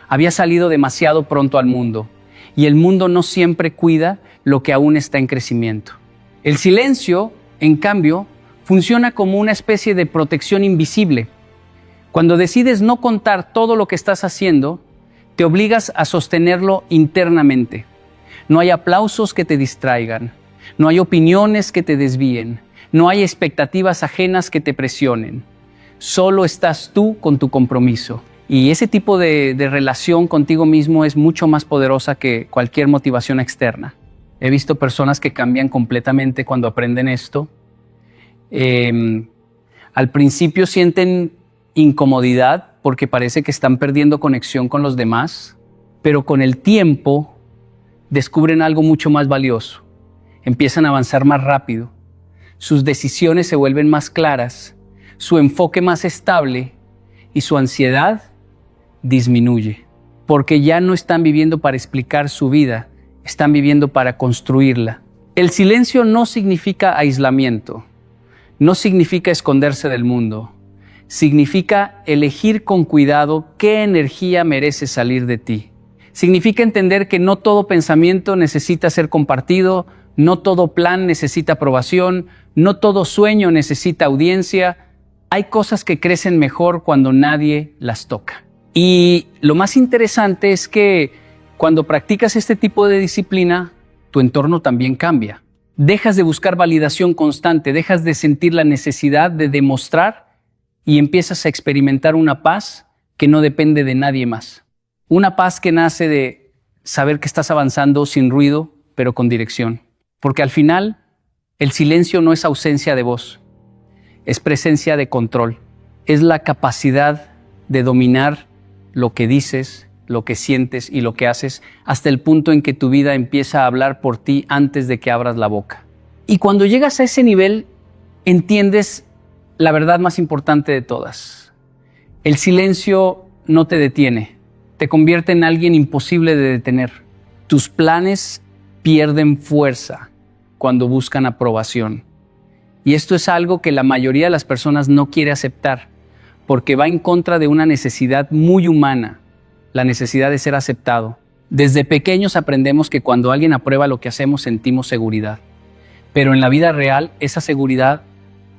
Había salido demasiado pronto al mundo, y el mundo no siempre cuida lo que aún está en crecimiento. El silencio, en cambio, funciona como una especie de protección invisible. Cuando decides no contar todo lo que estás haciendo, te obligas a sostenerlo internamente. No hay aplausos que te distraigan, no hay opiniones que te desvíen, no hay expectativas ajenas que te presionen. Solo estás tú con tu compromiso. Y ese tipo de relación contigo mismo es mucho más poderosa que cualquier motivación externa. He visto personas que cambian completamente cuando aprenden esto. Al principio sienten incomodidad porque parece que están perdiendo conexión con los demás, pero con el tiempo descubren algo mucho más valioso. Empiezan a avanzar más rápido, sus decisiones se vuelven más claras, su enfoque más estable y su ansiedad disminuye, porque ya no están viviendo para explicar su vida, están viviendo para construirla. El silencio no significa aislamiento, no significa esconderse del mundo, significa elegir con cuidado qué energía merece salir de ti. Significa entender que no todo pensamiento necesita ser compartido, no todo plan necesita aprobación, no todo sueño necesita audiencia. Hay cosas que crecen mejor cuando nadie las toca. Y lo más interesante es que cuando practicas este tipo de disciplina, tu entorno también cambia. Dejas de buscar validación constante, dejas de sentir la necesidad de demostrar y empiezas a experimentar una paz que no depende de nadie más. Una paz que nace de saber que estás avanzando sin ruido, pero con dirección. Porque al final, el silencio no es ausencia de voz, es presencia de control. Es la capacidad de dominar lo que dices, lo que sientes y lo que haces, hasta el punto en que tu vida empieza a hablar por ti antes de que abras la boca. Y cuando llegas a ese nivel, entiendes la verdad más importante de todas. El silencio no te detiene, te convierte en alguien imposible de detener. Tus planes pierden fuerza cuando buscan aprobación. Y esto es algo que la mayoría de las personas no quiere aceptar, porque va en contra de una necesidad muy humana, la necesidad de ser aceptado. Desde pequeños aprendemos que cuando alguien aprueba lo que hacemos sentimos seguridad. Pero en la vida real, esa seguridad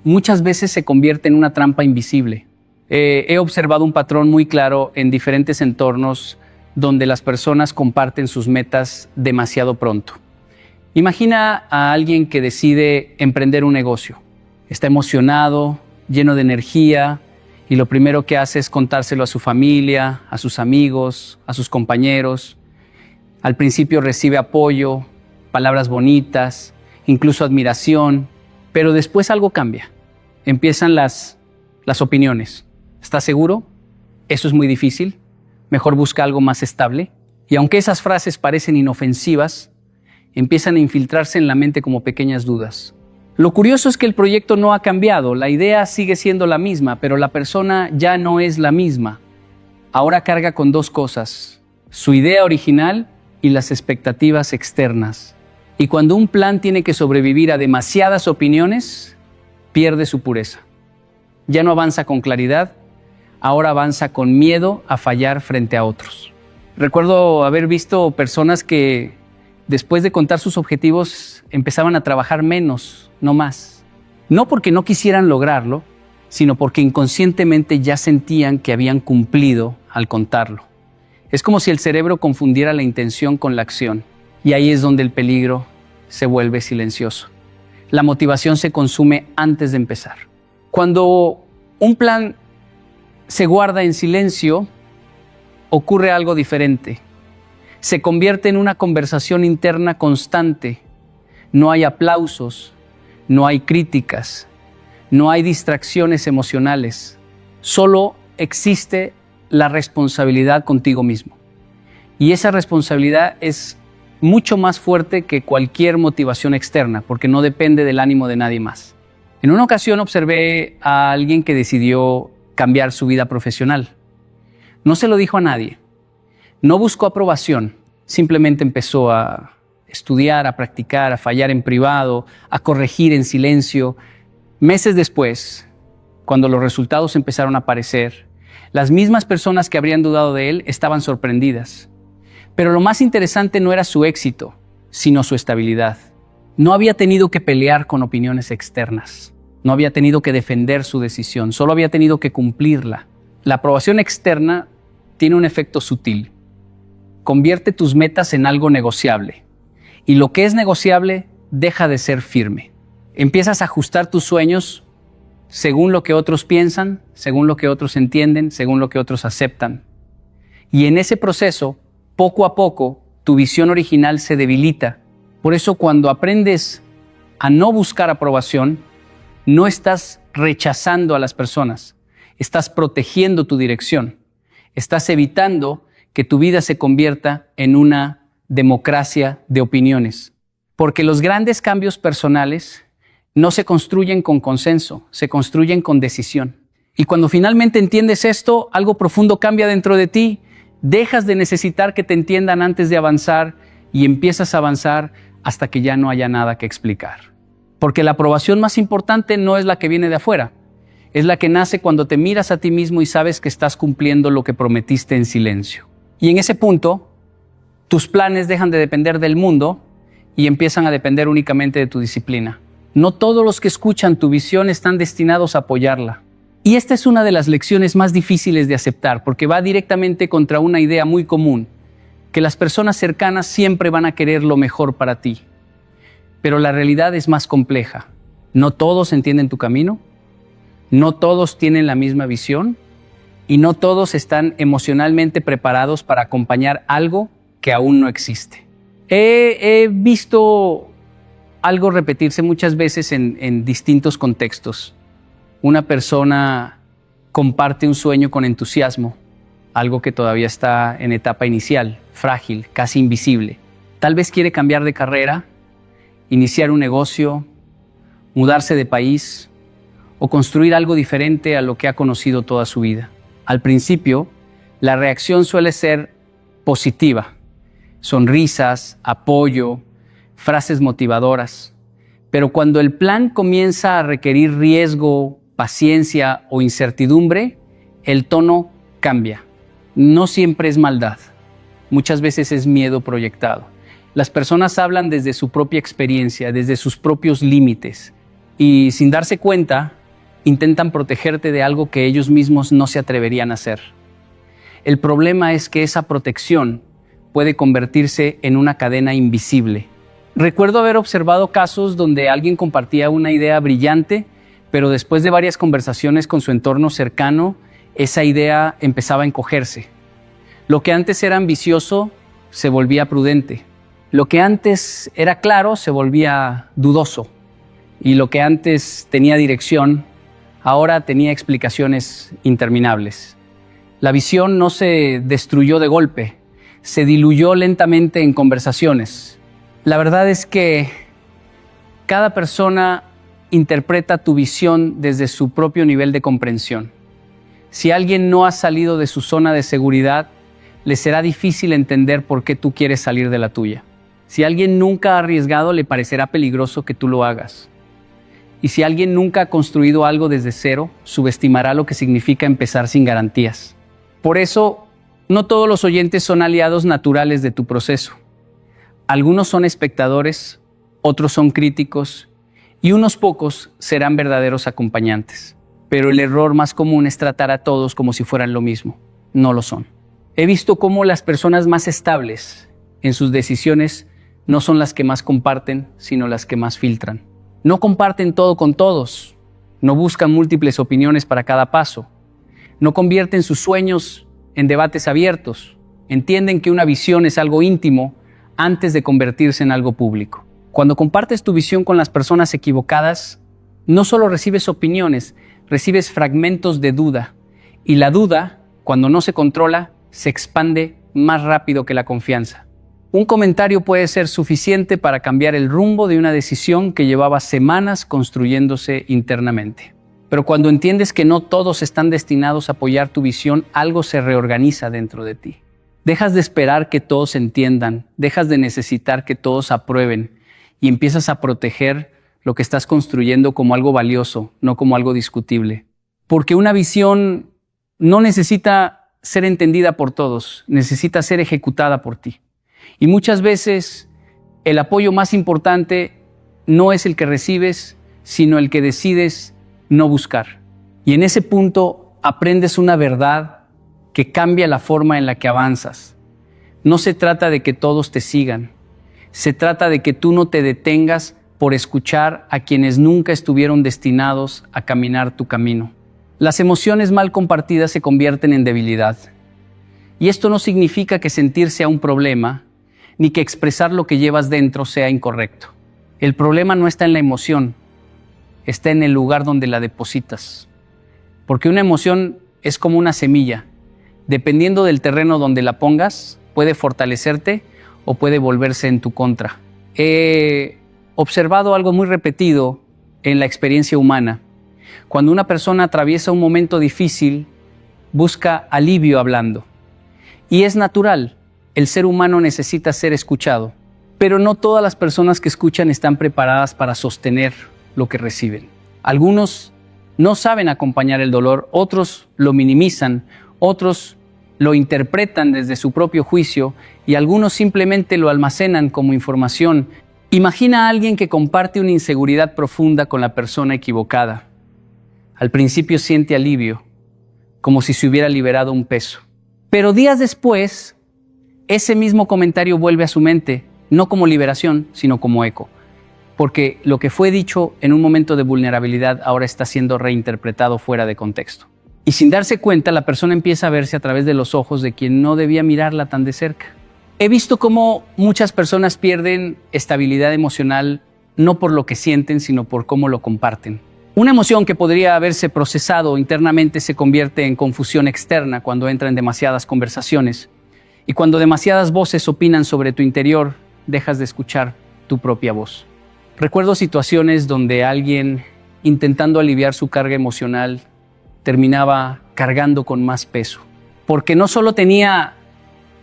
muchas veces se convierte en una trampa invisible. He observado un patrón muy claro en diferentes entornos donde las personas comparten sus metas demasiado pronto. Imagina a alguien que decide emprender un negocio. Está emocionado, lleno de energía, y lo primero que hace es contárselo a su familia, a sus amigos, a sus compañeros. Al principio recibe apoyo, palabras bonitas, incluso admiración, pero después algo cambia. Empiezan las opiniones. ¿Estás seguro? Eso es muy difícil. Mejor busca algo más estable. Y aunque esas frases parecen inofensivas, empiezan a infiltrarse en la mente como pequeñas dudas. Lo curioso es que el proyecto no ha cambiado, la idea sigue siendo la misma, pero la persona ya no es la misma. Ahora carga con dos cosas: su idea original y las expectativas externas. Y cuando un plan tiene que sobrevivir a demasiadas opiniones, pierde su pureza. Ya no avanza con claridad, ahora avanza con miedo a fallar frente a otros. Recuerdo haber visto personas que, después de contar sus objetivos, empezaban a trabajar menos, no más. No porque no quisieran lograrlo, sino porque inconscientemente ya sentían que habían cumplido al contarlo. Es como si el cerebro confundiera la intención con la acción, y ahí es donde el peligro se vuelve silencioso. La motivación se consume antes de empezar. Cuando un plan se guarda en silencio, ocurre algo diferente. Se convierte en una conversación interna constante. No hay aplausos, no hay críticas, no hay distracciones emocionales. Solo existe la responsabilidad contigo mismo. Y esa responsabilidad es mucho más fuerte que cualquier motivación externa, porque no depende del ánimo de nadie más. En una ocasión observé a alguien que decidió cambiar su vida profesional. No se lo dijo a nadie. No buscó aprobación. Simplemente empezó a estudiar, a practicar, a fallar en privado, a corregir en silencio. Meses después, cuando los resultados empezaron a aparecer, las mismas personas que habrían dudado de él estaban sorprendidas. Pero lo más interesante no era su éxito, sino su estabilidad. No había tenido que pelear con opiniones externas. No había tenido que defender su decisión, solo había tenido que cumplirla. La aprobación externa tiene un efecto sutil. Convierte tus metas en algo negociable. Y lo que es negociable deja de ser firme. Empiezas a ajustar tus sueños según lo que otros piensan, según lo que otros entienden, según lo que otros aceptan. Y en ese proceso, poco a poco, tu visión original se debilita. Por eso, cuando aprendes a no buscar aprobación, no estás rechazando a las personas, estás protegiendo tu dirección, estás evitando que tu vida se convierta en una democracia de opiniones. Porque los grandes cambios personales no se construyen con consenso, se construyen con decisión. Y cuando finalmente entiendes esto, algo profundo cambia dentro de ti. Dejas de necesitar que te entiendan antes de avanzar y empiezas a avanzar hasta que ya no haya nada que explicar. Porque la aprobación más importante no es la que viene de afuera, es la que nace cuando te miras a ti mismo y sabes que estás cumpliendo lo que prometiste en silencio. Y en ese punto, tus planes dejan de depender del mundo y empiezan a depender únicamente de tu disciplina. No todos los que escuchan tu visión están destinados a apoyarla. Y esta es una de las lecciones más difíciles de aceptar, porque va directamente contra una idea muy común, que las personas cercanas siempre van a querer lo mejor para ti. Pero la realidad es más compleja. No todos entienden tu camino, no todos tienen la misma visión y no todos están emocionalmente preparados para acompañar algo que aún no existe. He visto algo repetirse muchas veces en distintos contextos. Una persona comparte un sueño con entusiasmo, algo que todavía está en etapa inicial, frágil, casi invisible. Tal vez quiere cambiar de carrera, iniciar un negocio, mudarse de país o construir algo diferente a lo que ha conocido toda su vida. Al principio, la reacción suele ser positiva. Sonrisas, apoyo, frases motivadoras. Pero cuando el plan comienza a requerir riesgo, paciencia o incertidumbre, el tono cambia. No siempre es maldad, muchas veces es miedo proyectado. Las personas hablan desde su propia experiencia, desde sus propios límites, y sin darse cuenta, intentan protegerte de algo que ellos mismos no se atreverían a hacer. El problema es que esa protección puede convertirse en una cadena invisible. Recuerdo haber observado casos donde alguien compartía una idea brillante, pero después de varias conversaciones con su entorno cercano, esa idea empezaba a encogerse. Lo que antes era ambicioso se volvía prudente. Lo que antes era claro se volvía dudoso. Y lo que antes tenía dirección, ahora tenía explicaciones interminables. La visión no se destruyó de golpe, se diluyó lentamente en conversaciones. La verdad es que cada persona interpreta tu visión desde su propio nivel de comprensión. Si alguien no ha salido de su zona de seguridad, le será difícil entender por qué tú quieres salir de la tuya. Si alguien nunca ha arriesgado, le parecerá peligroso que tú lo hagas. Y si alguien nunca ha construido algo desde cero, subestimará lo que significa empezar sin garantías. Por eso, no todos los oyentes son aliados naturales de tu proceso. Algunos son espectadores, otros son críticos y unos pocos serán verdaderos acompañantes. Pero el error más común es tratar a todos como si fueran lo mismo. No lo son. He visto cómo las personas más estables en sus decisiones no son las que más comparten, sino las que más filtran. No comparten todo con todos, no buscan múltiples opiniones para cada paso, no convierten sus sueños en debates abiertos, entienden que una visión es algo íntimo antes de convertirse en algo público. Cuando compartes tu visión con las personas equivocadas, no solo recibes opiniones, recibes fragmentos de duda. Y la duda, cuando no se controla, se expande más rápido que la confianza. Un comentario puede ser suficiente para cambiar el rumbo de una decisión que llevaba semanas construyéndose internamente. Pero cuando entiendes que no todos están destinados a apoyar tu visión, algo se reorganiza dentro de ti. Dejas de esperar que todos entiendan, dejas de necesitar que todos aprueben y empiezas a proteger lo que estás construyendo como algo valioso, no como algo discutible. Porque una visión no necesita ser entendida por todos, necesita ser ejecutada por ti. Y muchas veces el apoyo más importante no es el que recibes, sino el que decides no buscar. Y en ese punto aprendes una verdad que cambia la forma en la que avanzas. No se trata de que todos te sigan, se trata de que tú no te detengas por escuchar a quienes nunca estuvieron destinados a caminar tu camino. Las emociones mal compartidas se convierten en debilidad. Y esto no significa que sentir sea un problema, ni que expresar lo que llevas dentro sea incorrecto. El problema no está en la emoción, está en el lugar donde la depositas. Porque una emoción es como una semilla. Dependiendo del terreno donde la pongas, puede fortalecerte o puede volverse en tu contra. He observado algo muy repetido en la experiencia humana. Cuando una persona atraviesa un momento difícil, busca alivio hablando. Y es natural, el ser humano necesita ser escuchado. Pero no todas las personas que escuchan están preparadas para sostener lo que reciben. Algunos no saben acompañar el dolor, otros lo minimizan, otros lo interpretan desde su propio juicio y algunos simplemente lo almacenan como información. Imagina a alguien que comparte una inseguridad profunda con la persona equivocada. Al principio siente alivio, como si se hubiera liberado un peso. Pero días después, ese mismo comentario vuelve a su mente, no como liberación, sino como eco. Porque lo que fue dicho en un momento de vulnerabilidad ahora está siendo reinterpretado fuera de contexto. Y sin darse cuenta, la persona empieza a verse a través de los ojos de quien no debía mirarla tan de cerca. He visto cómo muchas personas pierden estabilidad emocional no por lo que sienten, sino por cómo lo comparten. Una emoción que podría haberse procesado internamente se convierte en confusión externa cuando entra en demasiadas conversaciones. Y cuando demasiadas voces opinan sobre tu interior, dejas de escuchar tu propia voz. Recuerdo situaciones donde alguien, intentando aliviar su carga emocional, terminaba cargando con más peso. Porque no solo tenía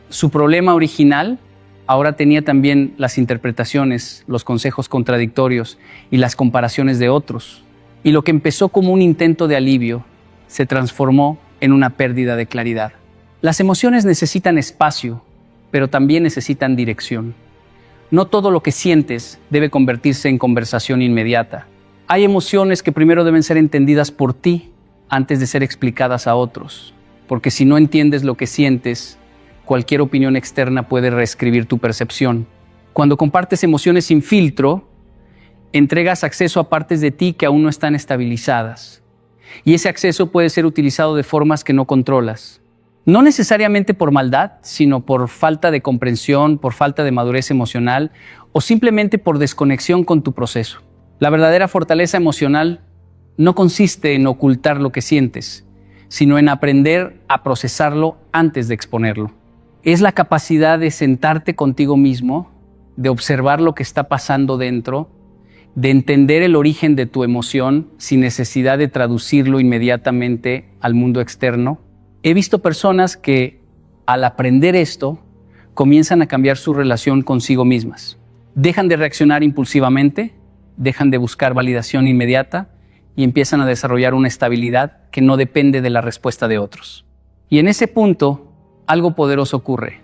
su problema original, ahora tenía también las interpretaciones, los consejos contradictorios y las comparaciones de otros. Y lo que empezó como un intento de alivio se transformó en una pérdida de claridad. Las emociones necesitan espacio, pero también necesitan dirección. No todo lo que sientes debe convertirse en conversación inmediata. Hay emociones que primero deben ser entendidas por ti antes de ser explicadas a otros, porque si no entiendes lo que sientes, cualquier opinión externa puede reescribir tu percepción. Cuando compartes emociones sin filtro, entregas acceso a partes de ti que aún no están estabilizadas. Y ese acceso puede ser utilizado de formas que no controlas. No necesariamente por maldad, sino por falta de comprensión, por falta de madurez emocional o simplemente por desconexión con tu proceso. La verdadera fortaleza emocional no consiste en ocultar lo que sientes, sino en aprender a procesarlo antes de exponerlo. Es la capacidad de sentarte contigo mismo, de observar lo que está pasando dentro, de entender el origen de tu emoción sin necesidad de traducirlo inmediatamente al mundo externo. He visto personas que, al aprender esto, comienzan a cambiar su relación consigo mismas. Dejan de reaccionar impulsivamente, dejan de buscar validación inmediata y empiezan a desarrollar una estabilidad que no depende de la respuesta de otros. Y en ese punto, algo poderoso ocurre.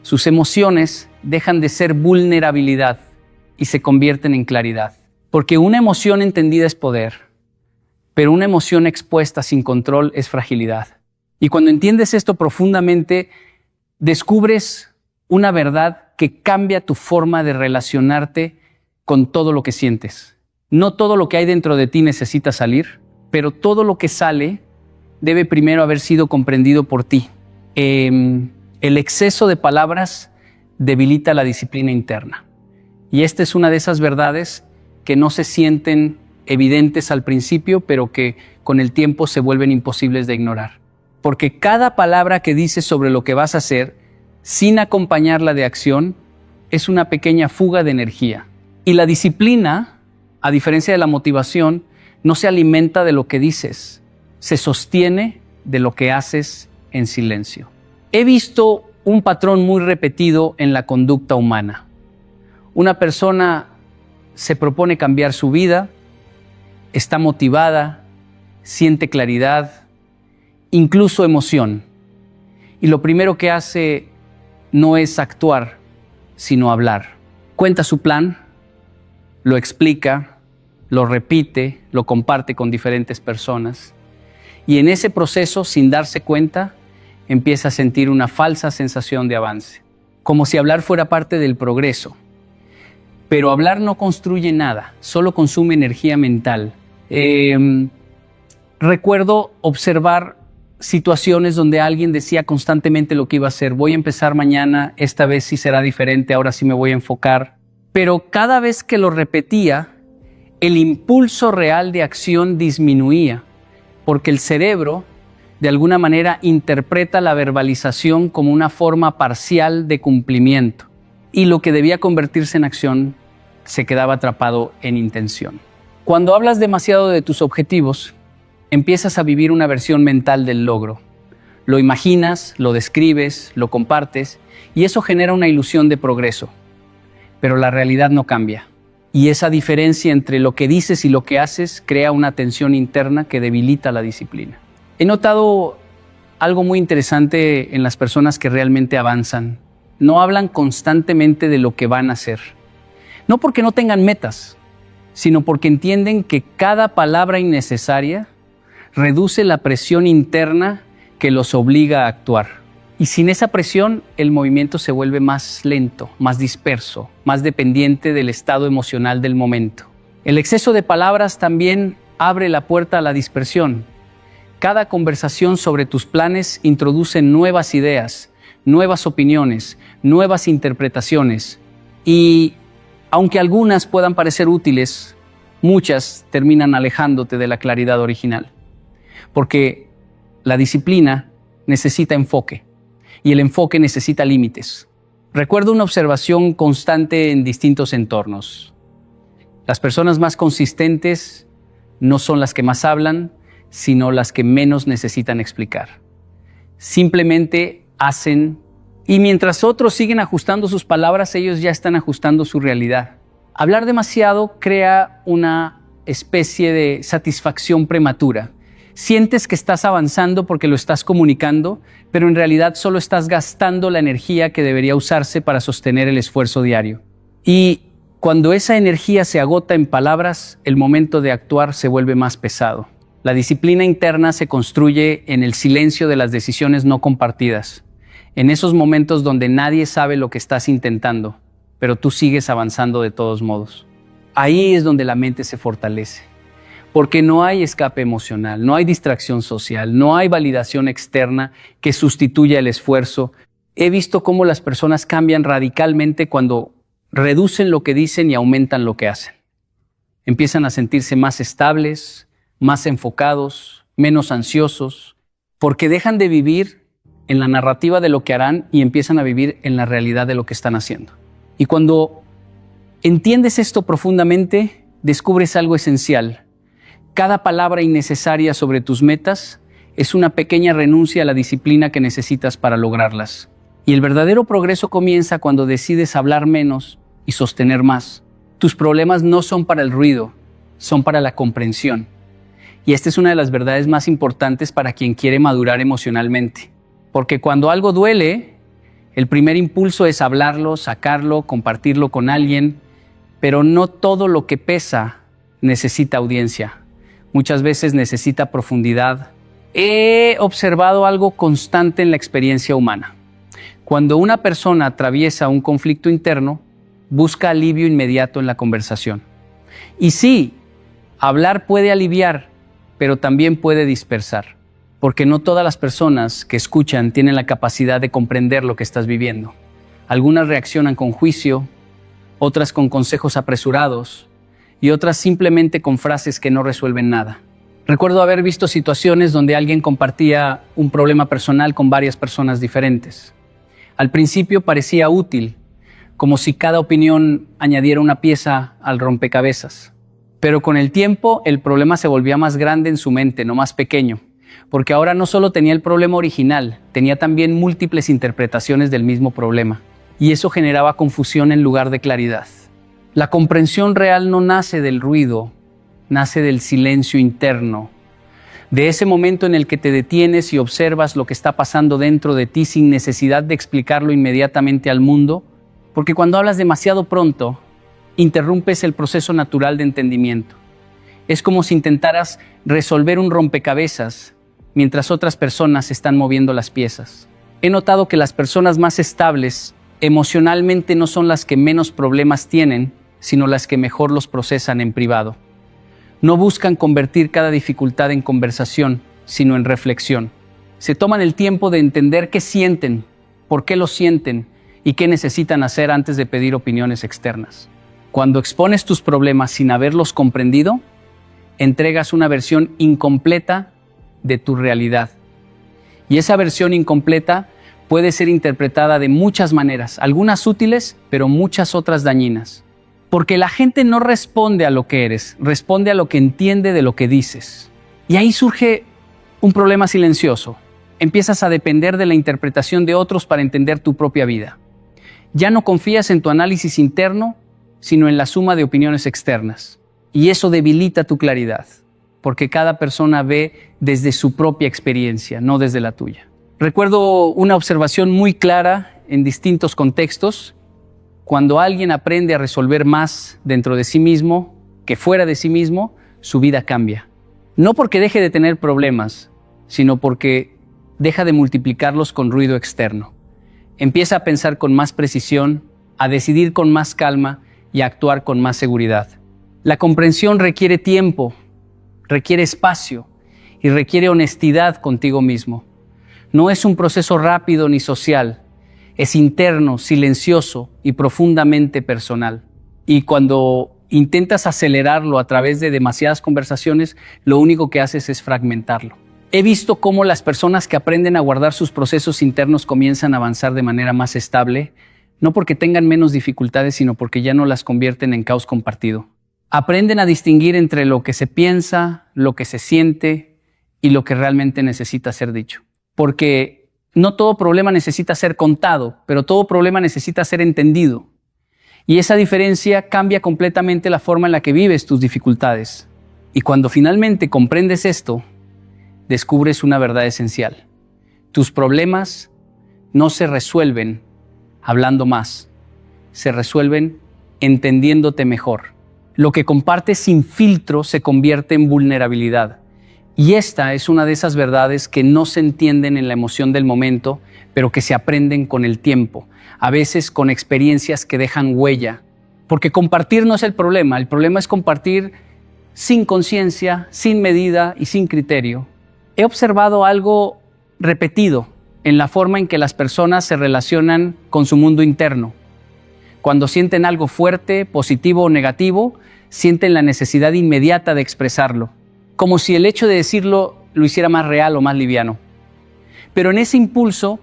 Sus emociones dejan de ser vulnerabilidad y se convierten en claridad. Porque una emoción entendida es poder, pero una emoción expuesta sin control es fragilidad. Y cuando entiendes esto profundamente, descubres una verdad que cambia tu forma de relacionarte con todo lo que sientes. No todo lo que hay dentro de ti necesita salir, pero todo lo que sale debe primero haber sido comprendido por ti. El exceso de palabras debilita la disciplina interna. Y esta es una de esas verdades que no se sienten evidentes al principio, pero que con el tiempo se vuelven imposibles de ignorar. Porque cada palabra que dices sobre lo que vas a hacer, sin acompañarla de acción, es una pequeña fuga de energía. Y la disciplina, a diferencia de la motivación, no se alimenta de lo que dices, se sostiene de lo que haces en silencio. He visto un patrón muy repetido en la conducta humana. Una persona se propone cambiar su vida, está motivada, siente claridad, incluso emoción. Y lo primero que hace no es actuar, sino hablar. Cuenta su plan, lo explica, lo repite, lo comparte con diferentes personas. Y en ese proceso, sin darse cuenta, empieza a sentir una falsa sensación de avance. Como si hablar fuera parte del progreso. Pero hablar no construye nada, solo consume energía mental. Recuerdo observar situaciones donde alguien decía constantemente lo que iba a hacer. Voy a empezar mañana, esta vez sí será diferente, ahora sí me voy a enfocar. Pero cada vez que lo repetía, el impulso real de acción disminuía, porque el cerebro, de alguna manera, interpreta la verbalización como una forma parcial de cumplimiento. Y lo que debía convertirse en acción se quedaba atrapado en intención. Cuando hablas demasiado de tus objetivos, empiezas a vivir una versión mental del logro. Lo imaginas, lo describes, lo compartes y eso genera una ilusión de progreso. Pero la realidad no cambia. Y esa diferencia entre lo que dices y lo que haces crea una tensión interna que debilita la disciplina. He notado algo muy interesante en las personas que realmente avanzan. No hablan constantemente de lo que van a hacer. No porque no tengan metas, sino porque entienden que cada palabra innecesaria reduce la presión interna que los obliga a actuar. Y sin esa presión, el movimiento se vuelve más lento, más disperso, más dependiente del estado emocional del momento. El exceso de palabras también abre la puerta a la dispersión. Cada conversación sobre tus planes introduce nuevas ideas, nuevas opiniones, nuevas interpretaciones. Y aunque algunas puedan parecer útiles, muchas terminan alejándote de la claridad original. Porque la disciplina necesita enfoque y el enfoque necesita límites. Recuerdo una observación constante en distintos entornos. Las personas más consistentes no son las que más hablan, sino las que menos necesitan explicar. Simplemente hacen y mientras otros siguen ajustando sus palabras, ellos ya están ajustando su realidad. Hablar demasiado crea una especie de satisfacción prematura. Sientes que estás avanzando porque lo estás comunicando, pero en realidad solo estás gastando la energía que debería usarse para sostener el esfuerzo diario. Y cuando esa energía se agota en palabras, el momento de actuar se vuelve más pesado. La disciplina interna se construye en el silencio de las decisiones no compartidas, en esos momentos donde nadie sabe lo que estás intentando, pero tú sigues avanzando de todos modos. Ahí es donde la mente se fortalece. Porque no hay escape emocional, no hay distracción social, no hay validación externa que sustituya el esfuerzo. He visto cómo las personas cambian radicalmente cuando reducen lo que dicen y aumentan lo que hacen. Empiezan a sentirse más estables, más enfocados, menos ansiosos, porque dejan de vivir en la narrativa de lo que harán y empiezan a vivir en la realidad de lo que están haciendo. Y cuando entiendes esto profundamente, descubres algo esencial. Cada palabra innecesaria sobre tus metas es una pequeña renuncia a la disciplina que necesitas para lograrlas. Y el verdadero progreso comienza cuando decides hablar menos y sostener más. Tus problemas no son para el ruido, son para la comprensión. Y esta es una de las verdades más importantes para quien quiere madurar emocionalmente. Porque cuando algo duele, el primer impulso es hablarlo, sacarlo, compartirlo con alguien, pero no todo lo que pesa necesita audiencia. Muchas veces necesita profundidad. He observado algo constante en la experiencia humana. Cuando una persona atraviesa un conflicto interno, busca alivio inmediato en la conversación. Y sí, hablar puede aliviar, pero también puede dispersar, porque no todas las personas que escuchan tienen la capacidad de comprender lo que estás viviendo. Algunas reaccionan con juicio, otras con consejos apresurados, y otras simplemente con frases que no resuelven nada. Recuerdo haber visto situaciones donde alguien compartía un problema personal con varias personas diferentes. Al principio parecía útil, como si cada opinión añadiera una pieza al rompecabezas. Pero con el tiempo el problema se volvía más grande en su mente, no más pequeño, porque ahora no solo tenía el problema original, tenía también múltiples interpretaciones del mismo problema, y eso generaba confusión en lugar de claridad. La comprensión real no nace del ruido, nace del silencio interno, de ese momento en el que te detienes y observas lo que está pasando dentro de ti sin necesidad de explicarlo inmediatamente al mundo, porque cuando hablas demasiado pronto, interrumpes el proceso natural de entendimiento. Es como si intentaras resolver un rompecabezas mientras otras personas están moviendo las piezas. He notado que las personas más estables emocionalmente no son las que menos problemas tienen, sino las que mejor los procesan en privado. No buscan convertir cada dificultad en conversación, sino en reflexión. Se toman el tiempo de entender qué sienten, por qué lo sienten y qué necesitan hacer antes de pedir opiniones externas. Cuando expones tus problemas sin haberlos comprendido, entregas una versión incompleta de tu realidad. Y esa versión incompleta puede ser interpretada de muchas maneras, algunas útiles, pero muchas otras dañinas. Porque la gente no responde a lo que eres, responde a lo que entiende de lo que dices. Y ahí surge un problema silencioso. Empiezas a depender de la interpretación de otros para entender tu propia vida. Ya no confías en tu análisis interno, sino en la suma de opiniones externas. Y eso debilita tu claridad, porque cada persona ve desde su propia experiencia, no desde la tuya. Recuerdo una observación muy clara en distintos contextos. Cuando alguien aprende a resolver más dentro de sí mismo que fuera de sí mismo, su vida cambia. No porque deje de tener problemas, sino porque deja de multiplicarlos con ruido externo. Empieza a pensar con más precisión, a decidir con más calma y a actuar con más seguridad. La comprensión requiere tiempo, requiere espacio y requiere honestidad contigo mismo. No es un proceso rápido ni social. Es interno, silencioso y profundamente personal. Y cuando intentas acelerarlo a través de demasiadas conversaciones, lo único que haces es fragmentarlo. He visto cómo las personas que aprenden a guardar sus procesos internos comienzan a avanzar de manera más estable, no porque tengan menos dificultades, sino porque ya no las convierten en caos compartido. Aprenden a distinguir entre lo que se piensa, lo que se siente y lo que realmente necesita ser dicho. Porque no todo problema necesita ser contado, pero todo problema necesita ser entendido. Y esa diferencia cambia completamente la forma en la que vives tus dificultades. Y cuando finalmente comprendes esto, descubres una verdad esencial. Tus problemas no se resuelven hablando más, se resuelven entendiéndote mejor. Lo que compartes sin filtro se convierte en vulnerabilidad. Y esta es una de esas verdades que no se entienden en la emoción del momento, pero que se aprenden con el tiempo, a veces con experiencias que dejan huella. Porque compartir no es el problema es compartir sin conciencia, sin medida y sin criterio. He observado algo repetido en la forma en que las personas se relacionan con su mundo interno. Cuando sienten algo fuerte, positivo o negativo, sienten la necesidad inmediata de expresarlo, como si el hecho de decirlo lo hiciera más real o más liviano. Pero en ese impulso,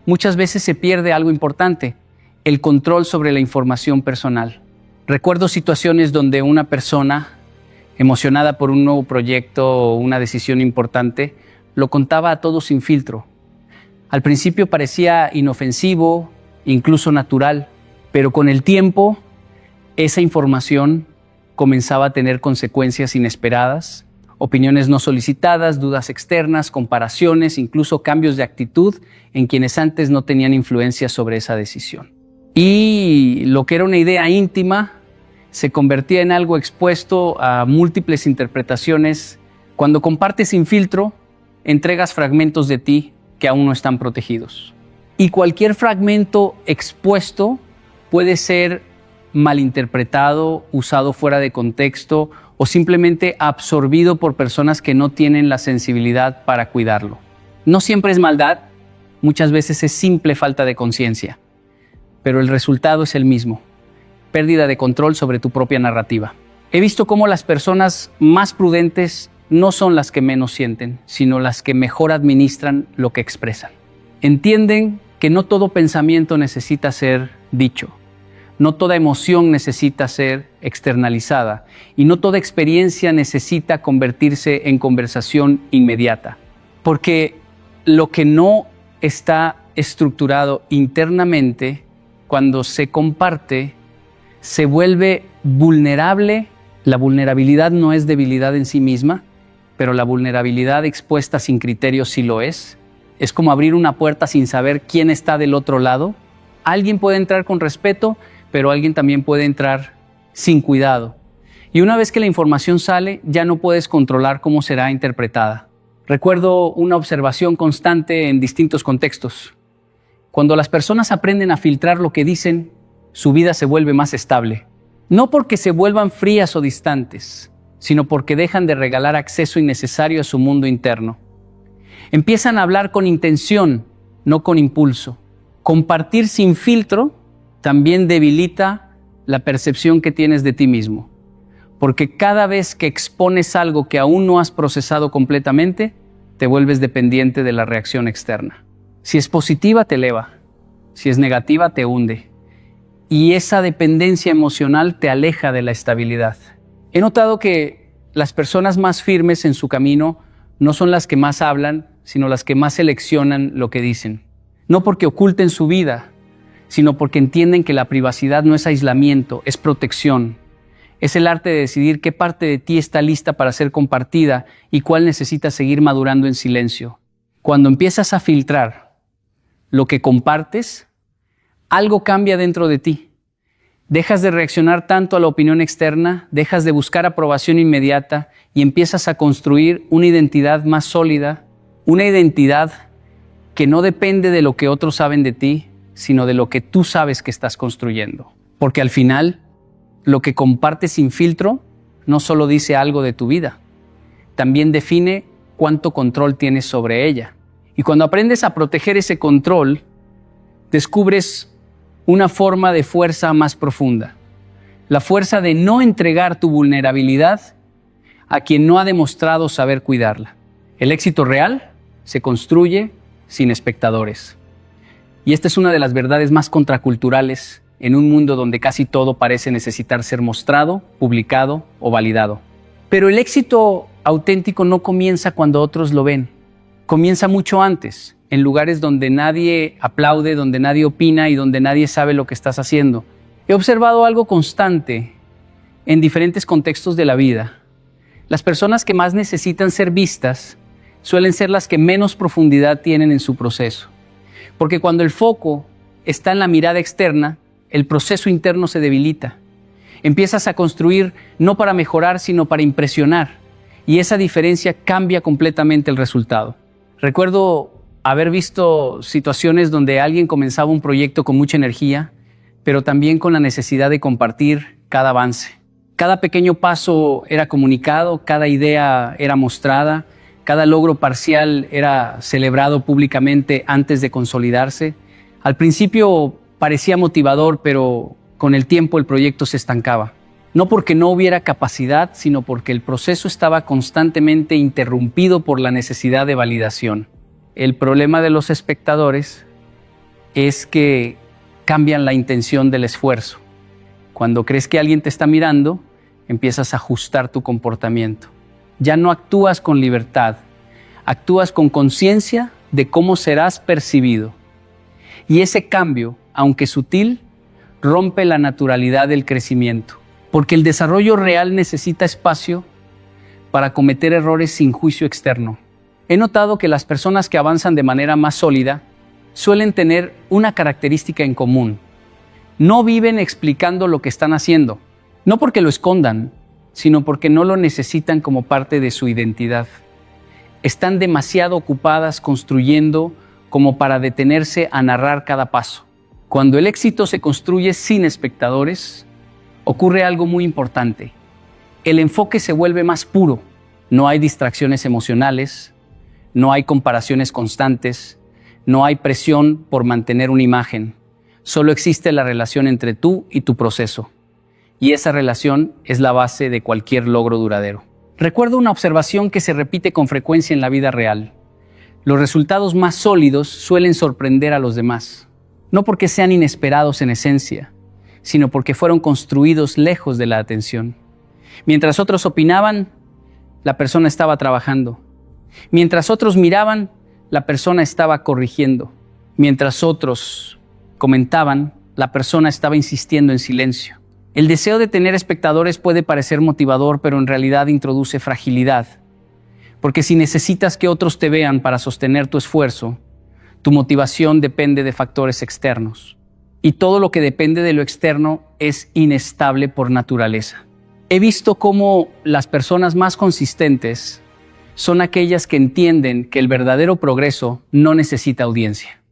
muchas veces se pierde algo importante, el control sobre la información personal. Recuerdo situaciones donde una persona, emocionada por un nuevo proyecto o una decisión importante, lo contaba a todos sin filtro. Al principio parecía inofensivo, incluso natural, pero con el tiempo, esa información comenzaba a tener consecuencias inesperadas, opiniones no solicitadas, dudas externas, comparaciones, incluso cambios de actitud en quienes antes no tenían influencia sobre esa decisión. Y lo que era una idea íntima se convertía en algo expuesto a múltiples interpretaciones. Cuando compartes sin filtro, entregas fragmentos de ti que aún no están protegidos. Y cualquier fragmento expuesto puede ser malinterpretado, usado fuera de contexto o simplemente absorbido por personas que no tienen la sensibilidad para cuidarlo. No siempre es maldad, muchas veces es simple falta de conciencia, pero el resultado es el mismo: pérdida de control sobre tu propia narrativa. He visto cómo las personas más prudentes no son las que menos sienten, sino las que mejor administran lo que expresan. Entienden que no todo pensamiento necesita ser dicho, no toda emoción necesita ser externalizada y no toda experiencia necesita convertirse en conversación inmediata. Porque lo que no está estructurado internamente, cuando se comparte, se vuelve vulnerable. La vulnerabilidad no es debilidad en sí misma, pero la vulnerabilidad expuesta sin criterio sí lo es. Es como abrir una puerta sin saber quién está del otro lado. Alguien puede entrar con respeto, pero alguien también puede entrar sin cuidado. Y una vez que la información sale, ya no puedes controlar cómo será interpretada. Recuerdo una observación constante en distintos contextos. Cuando las personas aprenden a filtrar lo que dicen, su vida se vuelve más estable. No porque se vuelvan frías o distantes, sino porque dejan de regalar acceso innecesario a su mundo interno. Empiezan a hablar con intención, no con impulso. Compartir sin filtro también debilita la percepción que tienes de ti mismo, porque cada vez que expones algo que aún no has procesado completamente, te vuelves dependiente de la reacción externa. Si es positiva, te eleva; si es negativa, te hunde. Y esa dependencia emocional te aleja de la estabilidad. He notado que las personas más firmes en su camino no son las que más hablan, sino las que más seleccionan lo que dicen. No porque oculten su vida, sino porque entienden que la privacidad no es aislamiento, es protección. Es el arte de decidir qué parte de ti está lista para ser compartida y cuál necesita seguir madurando en silencio. Cuando empiezas a filtrar lo que compartes, algo cambia dentro de ti. Dejas de reaccionar tanto a la opinión externa, dejas de buscar aprobación inmediata y empiezas a construir una identidad más sólida, una identidad que no depende de lo que otros saben de ti, sino de lo que tú sabes que estás construyendo. Porque al final, lo que compartes sin filtro no solo dice algo de tu vida, también define cuánto control tienes sobre ella. Y cuando aprendes a proteger ese control, descubres una forma de fuerza más profunda. La fuerza de no entregar tu vulnerabilidad a quien no ha demostrado saber cuidarla. El éxito real se construye sin espectadores. Y esta es una de las verdades más contraculturales en un mundo donde casi todo parece necesitar ser mostrado, publicado o validado. Pero el éxito auténtico no comienza cuando otros lo ven. Comienza mucho antes, en lugares donde nadie aplaude, donde nadie opina y donde nadie sabe lo que estás haciendo. He observado algo constante en diferentes contextos de la vida. Las personas que más necesitan ser vistas suelen ser las que menos profundidad tienen en su proceso. Porque cuando el foco está en la mirada externa, el proceso interno se debilita. Empiezas a construir no para mejorar, sino para impresionar. Y esa diferencia cambia completamente el resultado. Recuerdo haber visto situaciones donde alguien comenzaba un proyecto con mucha energía, pero también con la necesidad de compartir cada avance. Cada pequeño paso era comunicado, cada idea era mostrada, cada logro parcial era celebrado públicamente antes de consolidarse. Al principio parecía motivador, pero con el tiempo el proyecto se estancaba. No porque no hubiera capacidad, sino porque el proceso estaba constantemente interrumpido por la necesidad de validación. El problema de los espectadores es que cambian la intención del esfuerzo. Cuando crees que alguien te está mirando, empiezas a ajustar tu comportamiento. Ya no actúas con libertad, actúas con conciencia de cómo serás percibido. Y ese cambio, aunque sutil, rompe la naturalidad del crecimiento, porque el desarrollo real necesita espacio para cometer errores sin juicio externo. He notado que las personas que avanzan de manera más sólida suelen tener una característica en común. No viven explicando lo que están haciendo, no porque lo escondan, sino porque no lo necesitan como parte de su identidad. Están demasiado ocupadas construyendo como para detenerse a narrar cada paso. Cuando el éxito se construye sin espectadores, ocurre algo muy importante. El enfoque se vuelve más puro. No hay distracciones emocionales, no hay comparaciones constantes, no hay presión por mantener una imagen. Solo existe la relación entre tú y tu proceso. Y esa relación es la base de cualquier logro duradero. Recuerdo una observación que se repite con frecuencia en la vida real. Los resultados más sólidos suelen sorprender a los demás. No porque sean inesperados en esencia, sino porque fueron construidos lejos de la atención. Mientras otros opinaban, la persona estaba trabajando. Mientras otros miraban, la persona estaba corrigiendo. Mientras otros comentaban, la persona estaba insistiendo en silencio. El deseo de tener espectadores puede parecer motivador, pero en realidad introduce fragilidad. Porque si necesitas que otros te vean para sostener tu esfuerzo, tu motivación depende de factores externos. Y todo lo que depende de lo externo es inestable por naturaleza. He visto cómo las personas más consistentes son aquellas que entienden que el verdadero progreso no necesita audiencia.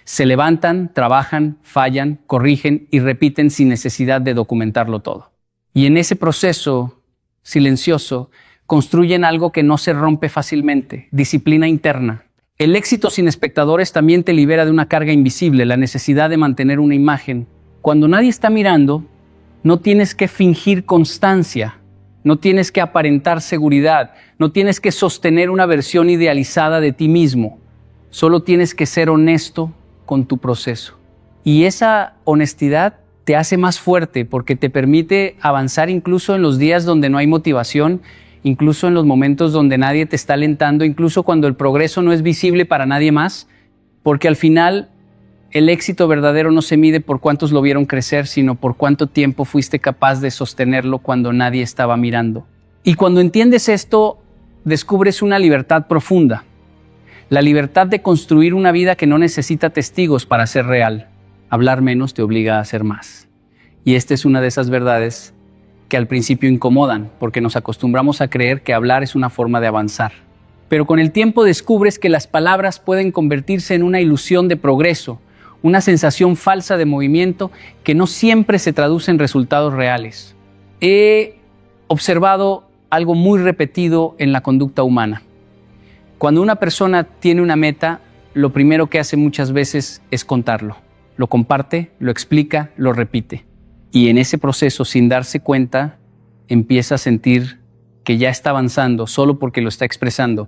Se levantan, trabajan, fallan, corrigen y repiten sin necesidad de documentarlo todo. Y en ese proceso silencioso construyen algo que no se rompe fácilmente, disciplina interna. El éxito sin espectadores también te libera de una carga invisible, la necesidad de mantener una imagen. Cuando nadie está mirando, no tienes que fingir constancia, no tienes que aparentar seguridad, no tienes que sostener una versión idealizada de ti mismo. Solo tienes que ser honesto con tu proceso. Y esa honestidad te hace más fuerte porque te permite avanzar incluso en los días donde no hay motivación, incluso en los momentos donde nadie te está alentando, incluso cuando el progreso no es visible para nadie más, porque al final el éxito verdadero no se mide por cuántos lo vieron crecer, sino por cuánto tiempo fuiste capaz de sostenerlo cuando nadie estaba mirando. Y cuando entiendes esto, descubres una libertad profunda. La libertad de construir una vida que no necesita testigos para ser real. Hablar menos te obliga a hacer más. Y esta es una de esas verdades que al principio incomodan, porque nos acostumbramos a creer que hablar es una forma de avanzar. Pero con el tiempo descubres que las palabras pueden convertirse en una ilusión de progreso, una sensación falsa de movimiento que no siempre se traduce en resultados reales. He observado algo muy repetido en la conducta humana. Cuando una persona tiene una meta, lo primero que hace muchas veces es contarlo. Lo comparte, lo explica, lo repite. Y en ese proceso, sin darse cuenta, empieza a sentir que ya está avanzando solo porque lo está expresando.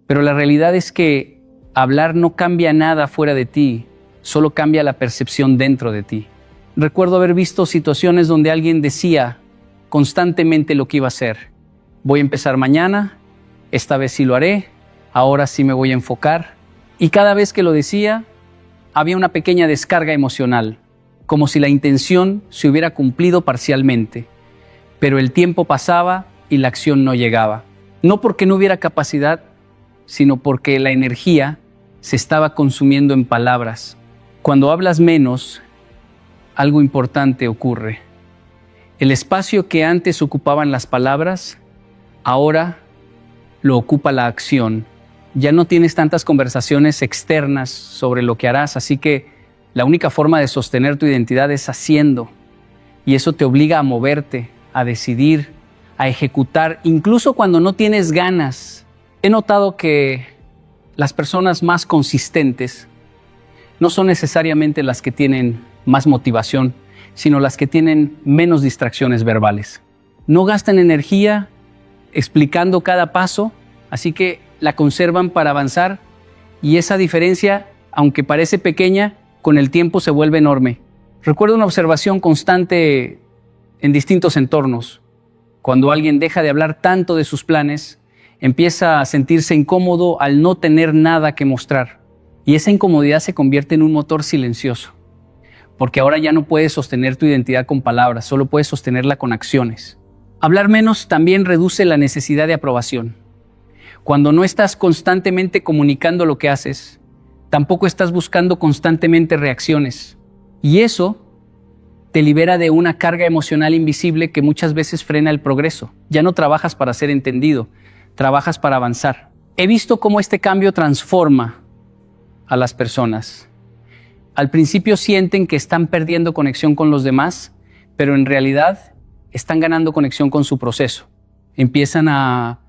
Pero la realidad es que hablar no cambia nada fuera de ti, solo cambia la percepción dentro de ti. Recuerdo haber visto situaciones donde alguien decía constantemente lo que iba a hacer. Voy a empezar mañana, esta vez sí lo haré, ahora sí me voy a enfocar. Y cada vez que lo decía, había una pequeña descarga emocional, como si la intención se hubiera cumplido parcialmente. Pero el tiempo pasaba y la acción no llegaba. No porque no hubiera capacidad, sino porque la energía se estaba consumiendo en palabras. Cuando hablas menos, algo importante ocurre. El espacio que antes ocupaban las palabras, ahora lo ocupa la acción. Ya no tienes tantas conversaciones externas sobre lo que harás, así que la única forma de sostener tu identidad es haciendo. Y eso te obliga a moverte, a decidir, a ejecutar, incluso cuando no tienes ganas. He notado que las personas más consistentes no son necesariamente las que tienen más motivación, sino las que tienen menos distracciones verbales. No gastan energía explicando cada paso, así que la conservan para avanzar, y esa diferencia, aunque parece pequeña, con el tiempo se vuelve enorme. Recuerdo una observación constante en distintos entornos. Cuando alguien deja de hablar tanto de sus planes, empieza a sentirse incómodo al no tener nada que mostrar. Y esa incomodidad se convierte en un motor silencioso, porque ahora ya no puedes sostener tu identidad con palabras, solo puedes sostenerla con acciones. Hablar menos también reduce la necesidad de aprobación. Cuando no estás constantemente comunicando lo que haces, tampoco estás buscando constantemente reacciones. Y eso te libera de una carga emocional invisible que muchas veces frena el progreso. Ya no trabajas para ser entendido, trabajas para avanzar. He visto cómo este cambio transforma a las personas. Al principio sienten que están perdiendo conexión con los demás, pero en realidad están ganando conexión con su proceso. Empiezan a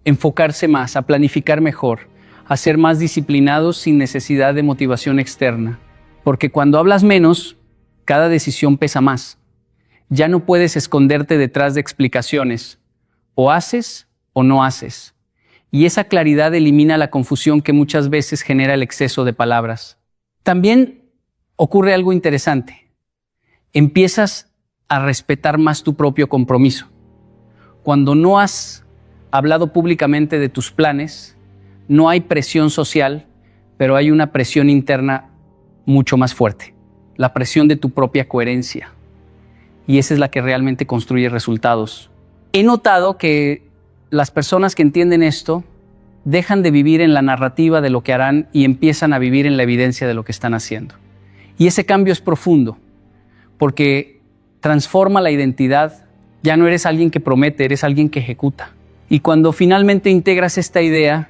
enfocarse más, a planificar mejor, a ser más disciplinados sin necesidad de motivación externa. Porque cuando hablas menos, cada decisión pesa más. Ya no puedes esconderte detrás de explicaciones. O haces o no haces. Y esa claridad elimina la confusión que muchas veces genera el exceso de palabras. También ocurre algo interesante. Empiezas a respetar más tu propio compromiso. Cuando no has hablado públicamente de tus planes, no hay presión social, pero hay una presión interna mucho más fuerte. La presión de tu propia coherencia. Y esa es la que realmente construye resultados. He notado que las personas que entienden esto dejan de vivir en la narrativa de lo que harán y empiezan a vivir en la evidencia de lo que están haciendo. Y ese cambio es profundo, porque transforma la identidad. Ya no eres alguien que promete, eres alguien que ejecuta. Y cuando finalmente integras esta idea,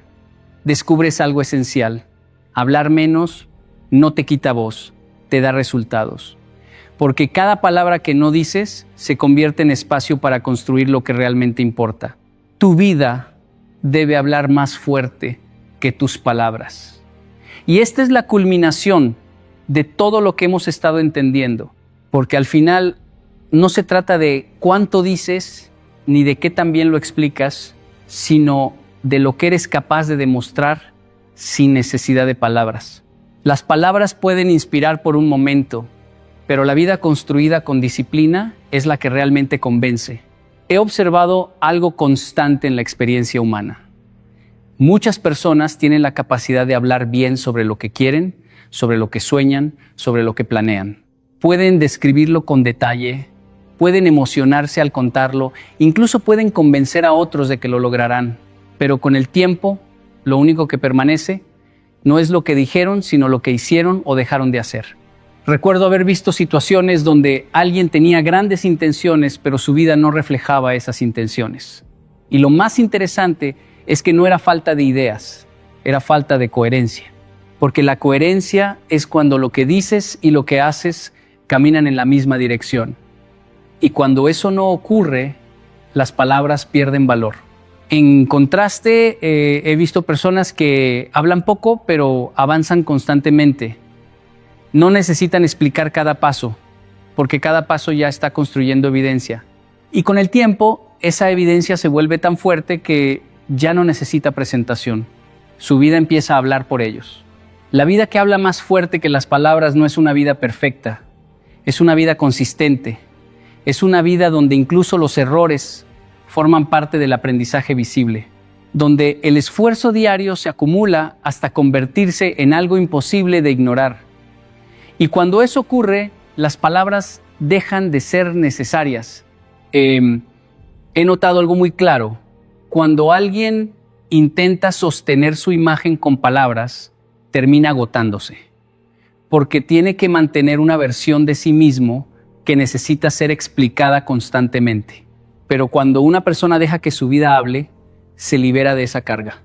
descubres algo esencial. Hablar menos no te quita voz, te da resultados. Porque cada palabra que no dices se convierte en espacio para construir lo que realmente importa. Tu vida debe hablar más fuerte que tus palabras. Y esta es la culminación de todo lo que hemos estado entendiendo. Porque al final no se trata de cuánto dices ni de qué tan bien lo explicas, sino de lo que eres capaz de demostrar sin necesidad de palabras. Las palabras pueden inspirar por un momento, pero la vida construida con disciplina es la que realmente convence. He observado algo constante en la experiencia humana. Muchas personas tienen la capacidad de hablar bien sobre lo que quieren, sobre lo que sueñan, sobre lo que planean. Pueden describirlo con detalle, pueden emocionarse al contarlo, incluso pueden convencer a otros de que lo lograrán. Pero con el tiempo, lo único que permanece no es lo que dijeron, sino lo que hicieron o dejaron de hacer. Recuerdo haber visto situaciones donde alguien tenía grandes intenciones, pero su vida no reflejaba esas intenciones. Y lo más interesante es que no era falta de ideas, era falta de coherencia. Porque la coherencia es cuando lo que dices y lo que haces caminan en la misma dirección. Y cuando eso no ocurre, las palabras pierden valor. En contraste, he visto personas que hablan poco, pero avanzan constantemente. No necesitan explicar cada paso, porque cada paso ya está construyendo evidencia. Y con el tiempo, esa evidencia se vuelve tan fuerte que ya no necesita presentación. Su vida empieza a hablar por ellos. La vida que habla más fuerte que las palabras no es una vida perfecta, es una vida consistente. Es una vida donde incluso los errores forman parte del aprendizaje visible, donde el esfuerzo diario se acumula hasta convertirse en algo imposible de ignorar. Y cuando eso ocurre, las palabras dejan de ser necesarias. He notado algo muy claro. Cuando alguien intenta sostener su imagen con palabras, termina agotándose, porque tiene que mantener una versión de sí mismo que necesita ser explicada constantemente. Pero cuando una persona deja que su vida hable, se libera de esa carga.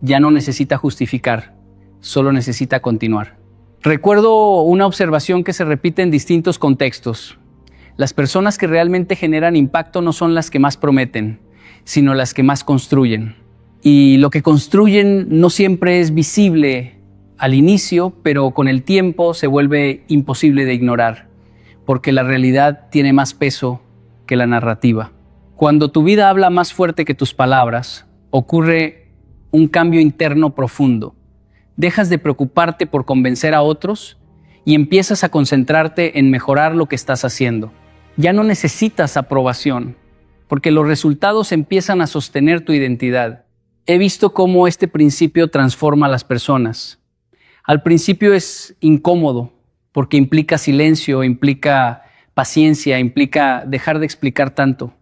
Ya no necesita justificar, solo necesita continuar. Recuerdo una observación que se repite en distintos contextos. Las personas que realmente generan impacto no son las que más prometen, sino las que más construyen. Y lo que construyen no siempre es visible al inicio, pero con el tiempo se vuelve imposible de ignorar, porque la realidad tiene más peso que la narrativa. Cuando tu vida habla más fuerte que tus palabras, ocurre un cambio interno profundo. Dejas de preocuparte por convencer a otros y empiezas a concentrarte en mejorar lo que estás haciendo. Ya no necesitas aprobación, porque los resultados empiezan a sostener tu identidad. He visto cómo este principio transforma a las personas. Al principio es incómodo, porque implica silencio, implica paciencia, implica dejar de explicar tanto.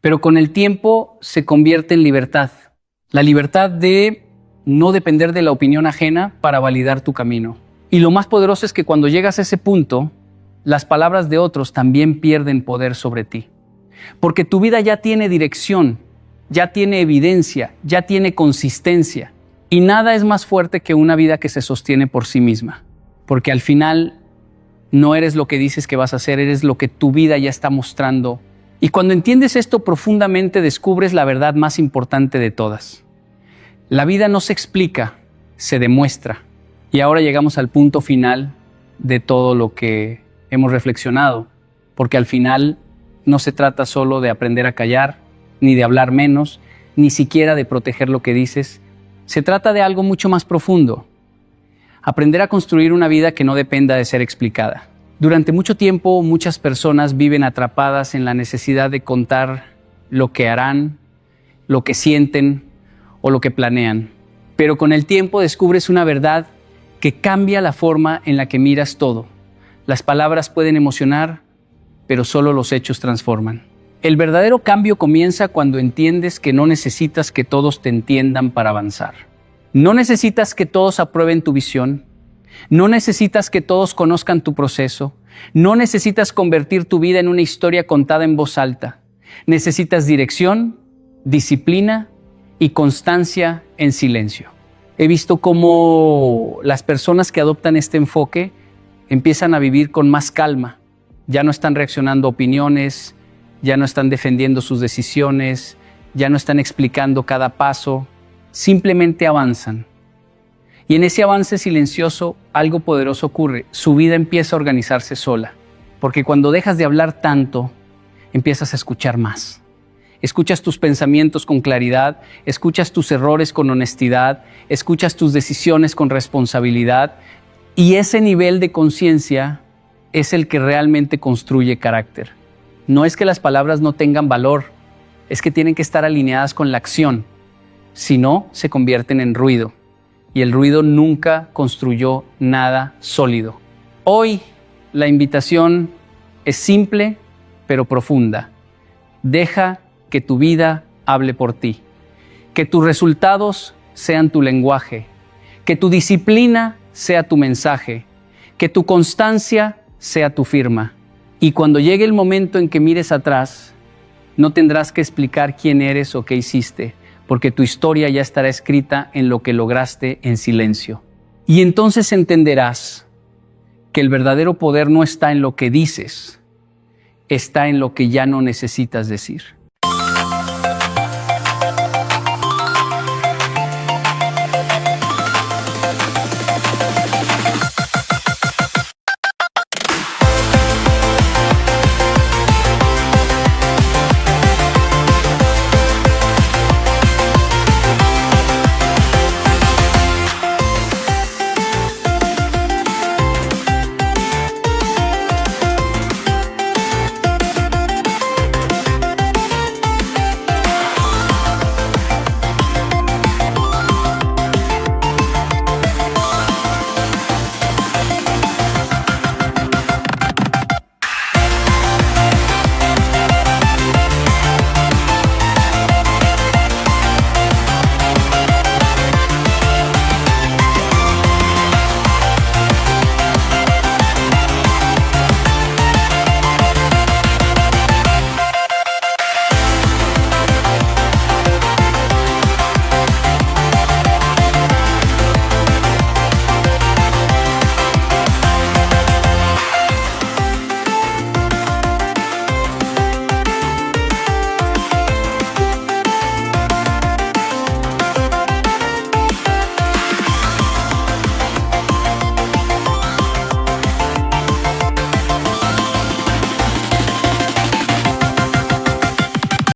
Pero con el tiempo se convierte en libertad. La libertad de no depender de la opinión ajena para validar tu camino. Y lo más poderoso es que cuando llegas a ese punto, las palabras de otros también pierden poder sobre ti. Porque tu vida ya tiene dirección, ya tiene evidencia, ya tiene consistencia. Y nada es más fuerte que una vida que se sostiene por sí misma. Porque al final no eres lo que dices que vas a hacer, eres lo que tu vida ya está mostrando. Y cuando entiendes esto profundamente, descubres la verdad más importante de todas. La vida no se explica, se demuestra. Y ahora llegamos al punto final de todo lo que hemos reflexionado, porque al final no se trata solo de aprender a callar, ni de hablar menos, ni siquiera de proteger lo que dices. Se trata de algo mucho más profundo. Aprender a construir una vida que no dependa de ser explicada. Durante mucho tiempo, muchas personas viven atrapadas en la necesidad de contar lo que harán, lo que sienten o lo que planean. Pero con el tiempo descubres una verdad que cambia la forma en la que miras todo. Las palabras pueden emocionar, pero solo los hechos transforman. El verdadero cambio comienza cuando entiendes que no necesitas que todos te entiendan para avanzar. No necesitas que todos aprueben tu visión. No necesitas que todos conozcan tu proceso. No necesitas convertir tu vida en una historia contada en voz alta. Necesitas dirección, disciplina y constancia en silencio. He visto cómo las personas que adoptan este enfoque empiezan a vivir con más calma. Ya no están reaccionando a opiniones, ya no están defendiendo sus decisiones, ya no están explicando cada paso, simplemente avanzan. Y en ese avance silencioso algo poderoso ocurre. Su vida empieza a organizarse sola, porque cuando dejas de hablar tanto, empiezas a escuchar más. Escuchas tus pensamientos con claridad, escuchas tus errores con honestidad, escuchas tus decisiones con responsabilidad, y ese nivel de conciencia es el que realmente construye carácter. No es que las palabras no tengan valor, es que tienen que estar alineadas con la acción. Si no, se convierten en ruido, y el ruido nunca construyó nada sólido. Hoy la invitación es simple, pero profunda. Deja que tu vida hable por ti, que tus resultados sean tu lenguaje, que tu disciplina sea tu mensaje, que tu constancia sea tu firma. Y cuando llegue el momento en que mires atrás, no tendrás que explicar quién eres o qué hiciste, porque tu historia ya estará escrita en lo que lograste en silencio. Y entonces entenderás que el verdadero poder no está en lo que dices, está en lo que ya no necesitas decir.